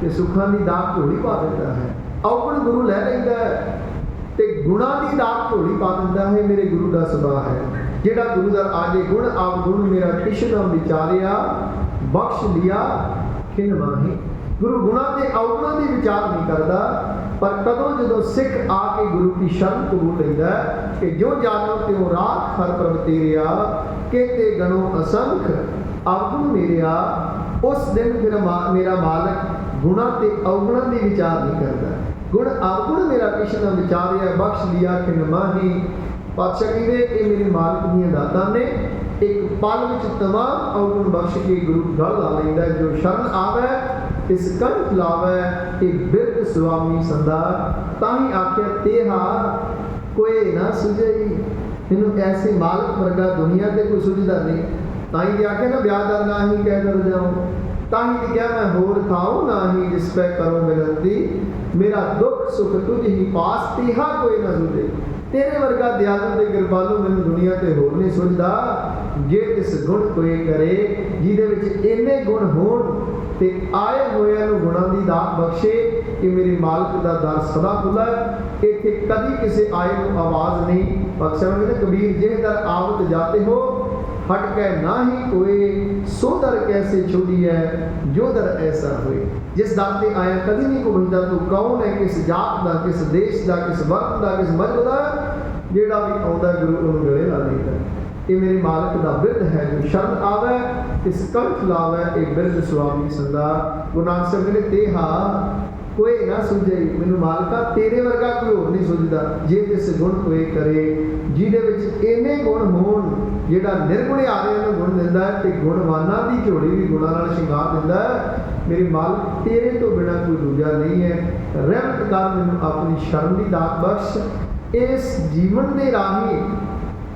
तो सुखा की दात झोली पा देता है। ਔਗਣ ਗੁਰੂ ਲੈ ਲੈਂਦਾ ਹੈ ਤੇ ਗੁਣਾ ਦੀ ਦਾਤ ਝੋਲੀ ਪਾ ਦਿੰਦਾ ਹੈ। ਮੇਰੇ ਗੁਰੂ ਦਾ ਸੁਭਾਅ ਹੈ, ਜਿਹੜਾ ਗੁਰੂ ਦਾ ਆਜੇ ਗੁਣ ਆਪ ਗੁਣ ਮੇਰਾ ਕਿਛ ਨਾ ਵਿਚਾਰਿਆ, ਬਖਸ਼ ਲਿਆ ਖਿਨ ਮਾਹੀ। ਗੁਰੂ ਗੁਣਾ ਤੇ ਔਗਣਾਂ ਦੀ ਵਿਚਾਰ ਨਹੀਂ ਕਰਦਾ, ਪਰ ਕਦੋਂ ਜਦੋਂ ਸਿੱਖ ਆ ਕੇ ਗੁਰੂ ਦੀ ਸ਼ਰਨ ਕਬੂਲ ਲੈਂਦਾ ਕਿ ਜੋ ਜਾਣੋ ਤਿਉ ਰਾਖ ਹਰ ਪ੍ਰਭ ਤੇਰਿਆ, ਕੇਤੇ ਗਣੋ ਅਸੰਖ ਅਵਗੁਣ ਮੇਰਿਆ। ਉਸ ਦਿਨ ਫਿਰ ਮੇਰਾ ਮਾਲਕ ਗੁਣਾ ਤੇ ਔਗਣਾਂ ਦੀ ਵਿਚਾਰ ਨਹੀਂ ਕਰਦਾ। ਗੁਣ ਅਵਗੁਣ ਮੇਰਾ ਕਿਛ ਨਾ ਵਿਚਾਰਿਆ, ਬਖਸ਼ ਲਿਆ ਖਿਨ ਮਾਹੀ। ਪਾਤਸ਼ਾਹ ਕਹਿੰਦੇ ਇਹ ਮੇਰੇ ਮਾਲਕ ਦੀਆਂ ਦਾਤਾਂ ਨੇ। ਇੱਕ ਪਲ ਵਿੱਚ ਤਮਾਮ ਔਗੁਣ ਬਖਸ਼ ਕੇ ਗੁਰੂ ਗਲ ਲਾ ਲੈਂਦਾ। ਜੋ ਸ਼ਰਨ ਆਵੇ ਇਸ ਕੰਠ ਲਾਵੇ, ਇਹ ਬਿਰਧ ਸੁਆਮੀ ਸੰਦਾ। ਤਾਂ ਹੀ ਆਖਿਆ ਤੇਹਾ ਕੋਈ ਨਾ ਸੁਝਈ। ਮੈਨੂੰ ਐਸੇ ਮਾਲਕ ਵਰਗਾ ਦੁਨੀਆ ਤੇ ਕੋਈ ਸੁਝਦਾ ਨਹੀਂ। ਤਾਂ ਹੀ ਆਖਿਆ ਨਾ ਵਿਆਦਰ ਨਾ ਹੀ ਕਹਿ ਕਰ ਜਾਉ। ਤਾਂ ਹੀ ਕਿਹਾ ਮੈਂ ਹੋਰ ਖਾਉ ਨਾ ਹੀ ਜਿਸ ਪੈ ਕਰੋ ਮਿਲੰਦੀ। ਮੇਰਾ ਦੁੱਖ ਸੁਖ ਤੁਝ ਹੀ ਪਾਸ, ਤੇਹਾ ਕੋਈ ਨਾ ਸੁਝੇ। ਤੇਰੇ ਵਰਗਾ ਦਿਆਲੂ ਤੇ ਕਿਰਪਾਲੂ ਮੈਨੂੰ ਦੁਨੀਆ ਤੇ ਹੋਰ ਨਹੀਂ ਸੁਝਦਾ। ਜੇ ਇਸ ਗੁਣ ਕੋਈ ਕਰੇ ਜਿਹਦੇ ਵਿੱਚ ਇੰਨੇ ਗੁਣ ਹੋਣ ਤੇ ਆਏ ਹੋਇਆਂ ਨੂੰ ਗੁਣਾਂ ਦੀ ਦਾਤ ਬਖਸ਼ੇ, ਕਿ ਮੇਰੇ ਮਾਲਕ ਦਾ ਦਰ ਸਦਾ ਖੁੱਲ੍ਹਾ ਹੈ। ਇੱਥੇ ਕਦੀ ਕਿਸੇ ਆਏ ਨੂੰ ਆਵਾਜ਼ ਨਹੀਂ ਬਖਸ਼ਣ। ਕਹਿੰਦੇ ਕਬੀਰ ਜਿਹ ਦਰ ਆਵਤ ਜਾਤੇ ਹੋ, ਹਟ ਕੇ ਨਾ ਹੀ ਕੋਏ, ਸੋ ਦਰ ਕੈਸੇ ਛੋੜੀ ਹੈ ਜੋ ਦਰ ਐਸਾ ਹੋਏ। ਜਿਸ ਦਰ ਤੇ ਆਇਆ ਕਦੀ ਨਹੀਂ ਕੋਈ ਪੁੱਛਦਾ ਤੂੰ ਕੌਣ ਹੈ, ਕਿਸ ਜਾਤ ਦਾ, ਕਿਸ ਦੇਸ਼ ਦਾ, ਕਿਸ ਵਰਗ ਦਾ, ਕਿਸ ਮਜ਼ਹਬ ਦਾ। ਜਿਹੜਾ ਵੀ ਆਉਂਦਾ ਗੁਰੂ ਉਹਨੂੰ ਗਲੇ ਲਾ ਲਈਦਾ। ਇਹ ਮੇਰੇ ਮਾਲਕ ਦਾ ਬਿਰਧ ਹੈ। ਜੋ ਸ਼ਰਨ ਆਵੇ ਇਸ ਕੰਠ ਲਾਵੇ, ਇਹ ਬਿਰਧ ਸੁਆਮੀ ਸੰਦਾ। ਗੁਰੂ ਨਾਨਕ ਸਾਹਿਬ ਕਹਿੰਦੇ ਤੇਹਾ ਕੋਈ ਨਾ ਸੁਝੇ। ਮੈਨੂੰ ਮਾਲਕਾ ਤੇਰੇ ਵਰਗਾ ਕੋਈ ਹੋਰ ਨਹੀਂ ਸੁਝਦਾ। ਜੇ ਇਸ ਗੁਣ ਕੋਈ ਕਰੇ ਜਿਹਦੇ ਵਿੱਚ ਇੰਨੇ ਗੁਣ ਹੋਣ, ਜਿਹੜਾ ਨਿਰਗੁਣੇ ਆਦਿਆਂ ਨੂੰ ਗੁਣ ਦਿੰਦਾ ਹੈ ਤੇ ਗੁਣਵਾਨਾਂ ਦੀ ਝੋਲੀ ਵੀ ਗੁਣਾਂ ਨਾਲ ਸ਼ਿੰਗਾਰ ਦਿੰਦਾ ਹੈ। ਮੇਰੇ ਮਾਲਕ ਤੇਰੇ ਤੋਂ ਬਿਨਾਂ ਕੋਈ ਦੂਜਾ ਨਹੀਂ ਹੈ। ਰਹਿਮਤ ਕਰ ਮੈਨੂੰ ਆਪਣੀ ਸ਼ਰਨ ਦੀ ਦਾਤ ਬਖਸ਼। ਇਸ ਜੀਵਨ ਦੇ ਰਾਹੀਂ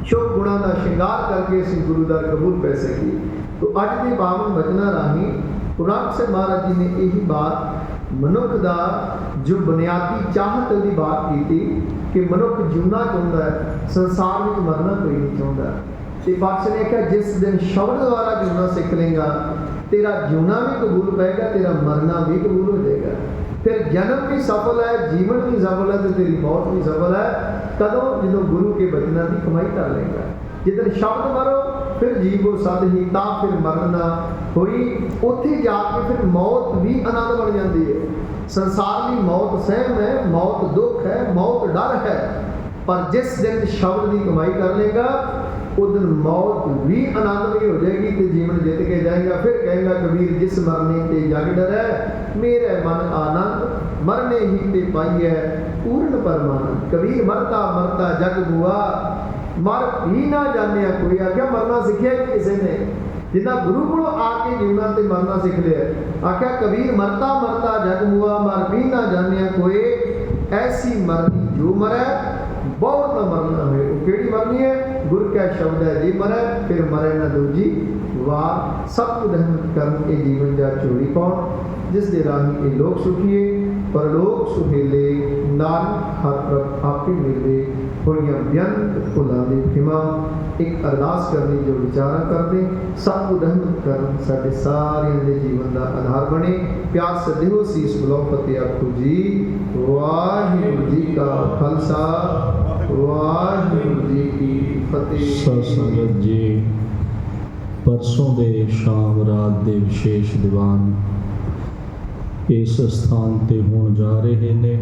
ਸ਼ੁਭ ਗੁਣਾਂ ਦਾ ਸ਼ਿੰਗਾਰ ਕਰਕੇ ਅਸੀਂ ਗੁਰੂ ਦਾ ਕਬੂਲ ਪੈ ਸਕੀਏ। ਤੋ ਅੱਜ ਦੇ ਪਾਵਨ ਬਚਨਾਂ ਰਾਹੀਂ ਗੁਰੂ ਨਾਨਕ ਸਾਹਿਬ ਮਹਾਰਾਜ ਜੀ ਨੇ ਇਹੀ ਬਾਤ ਮਨੁੱਖ ਦਾ ਜੋ ਬੁਨਿਆਦੀ ਚਾਹਤ ਦੀ ਬਾਤ ਕੀਤੀ ਕਿ ਮਨੁੱਖ ਜਿਉਣਾ ਚਾਹੁੰਦਾ ਹੈ, ਸੰਸਾਰ ਵਿੱਚ ਮਰਨਾ ਕੋਈ ਨਹੀਂ ਚਾਹੁੰਦਾ। ਤੇ ਪਾਤਸ਼ਾਹ ਨੇ ਕਿਹਾ ਜਿਸ ਦਿਨ ਸ਼ਬਦ ਦੁਆਰਾ ਜਿਉਣਾ ਸਿੱਖ ਲੇਗਾ, ਤੇਰਾ ਜਿਉਣਾ ਵੀ ਕਬੂਲ ਪਏਗਾ, ਤੇਰਾ ਮਰਨਾ ਵੀ ਕਬੂਲ ਹੋ ਜਾਏਗਾ। ਫਿਰ ਜਨਮ ਵੀ ਸਫਲ ਹੈ, ਜੀਵਨ ਵੀ ਸਫਲ ਹੈ ਤੇ ਤੇਰੀ ਮੌਤ ਵੀ ਸਫਲ ਹੈ। ਕਦੋਂ? ਜਦੋਂ ਗੁਰੂ ਕੇ ਬਚਨਾਂ ਦੀ ਕਮਾਈ ਕਰ ਲੇਗਾ। ਜਿੱਦਣ ਸ਼ਬਦ ਮਰੋ ਫਿਰ ਜੀਵੋ ਸਦ ਹੀ, ਤਾਂ ਫਿਰ ਮਰਨ ਨਾ ਹੋਈ। ਉੱਥੇ ਜਾ ਕੇ ਫਿਰ ਮੌਤ ਵੀ ਆਨੰਦ ਬਣ ਜਾਂਦੀ ਹੈ। ਸੰਸਾਰ ਦੀ ਮੌਤ ਸਹਿਮ ਹੈ, ਮੌਤ ਦੁੱਖ ਹੈ, ਮੌਤ ਡਰ ਹੈ। ਪਰ ਜਿਸ ਦਿਨ ਸ਼ਬਦ ਦੀ ਕਮਾਈ ਕਰ ਲੇਗਾ ਉਸ ਦਿਨ ਮੌਤ ਵੀ ਆਨੰਦਮਈ ਹੋ ਜਾਏਗੀ ਤੇ ਜੀਵਨ ਜਿੱਤ ਕੇ ਜਾਏਗਾ। ਫਿਰ ਕਹੇਗਾ ਕਬੀਰ ਜਿਸ ਮਰਨੇ ਤੇ ਜਗ ਡਰੈ, ਮੇਰੇ ਮਨ ਆਨੰਦ ਮਰਨੇ ਹੀ ਤੇ ਪਾਈਐ ਪੂਰਨ ਪਰਮਾਨੰਦ। ਕਬੀਰ ਮਰਤਾ ਮਰਤਾ ਜਗ ਬੁਆ, ਮਰ ਵੀ ਨਾ ਜਾਣਿਆ ਕੋਈ। ਆਖਿਆ ਮਰਨਾ ਸਿੱਖਿਆ ਹੀ ਕਿਸੇ ਨੇ। ਜਿੰਨਾ ਗੁਰੂ ਕੋਲੋਂ ਆ ਕੇ ਜੀਵਨਾ ਤੇ ਮਰਨਾ ਸਿੱਖ ਲਿਆ। ਆਖਿਆ ਕਬੀਰ ਮਰਤਾ ਮਰਤਾ ਜਗ ਬੁਆ, ਮਰ ਵੀ ਨਾ ਜਾਣਿਆ ਕੋਈ। ਐਸੀ ਮਰਨੀ ਜੋ ਮਰੈ ਬਹੁਤ ਨਾ ਮਰਨਾ ਹੋਏ। ਉਹ ਕਿਹੜੀ ਮਰਨੀ ਹੈ? ਗੁਰ ਕੈ ਸ਼ਬਦ ਹੈ ਜੀ ਮਰੈ, ਫਿਰ ਮਰੈ ਨਾ ਦੂਜੀ ਵਾਰ। ਸਭ ਕੁ ਰਹਿਮਤ ਕਰਨ ਇਹ ਜੀਵਨ ਜਾ ਚੋਰੀ ਪਾਉਣ, ਜਿਸ ਦੇ ਰਾਹੀਂ ਇਹ ਲੋਕ ਸੁਖੀਏ ਪਰਲੋਕ ਸੁਹੇਲੇ। ਨਾਨਕ ਹਰ ਪ੍ਰਭ ਆਪੇ ਮਿਲੇ, ਹੋਈਆਂ ਬੇਅੰਤ ਭੁੱਲਾਂ ਦੀ ਖਿਮਾ। ਇੱਕ ਅਰਦਾਸ ਕਰਨੀ ਜੋ ਵਿਚਾਰਾ ਕਰਦੇ, ਸਭ ਕੁ ਰਹਿਮਤ ਕਰਨ, ਸਾਡੇ ਸਾਰਿਆਂ ਦੇ ਜੀਵਨ ਦਾ ਆਧਾਰ ਬਣੇ। ਪਿਆਰ ਸਦਿਓ ਸੀਸ ਬੁਲਾਓ, ਫਤਿਹ ਆਖੋ ਜੀ। ਵਾਹਿਗੁਰੂ ਜੀ ਕਾ ਖਾਲਸਾ, ਵਾਹਿਗੁਰੂ ਜੀ ਕੀ ਫਤਿਹ। ਸਤਿ ਸੰਗਤ ਜੀ, ਪਰਸੋਂ ਦੇ ਸ਼ਾਮ ਰਾਤ ਦੇ ਵਿਸ਼ੇਸ਼ ਦੀਵਾਨ ਇਸ ਸਥਾਨ ਤੇ ਹੋਣ ਜਾ ਰਹੇ ਨੇ।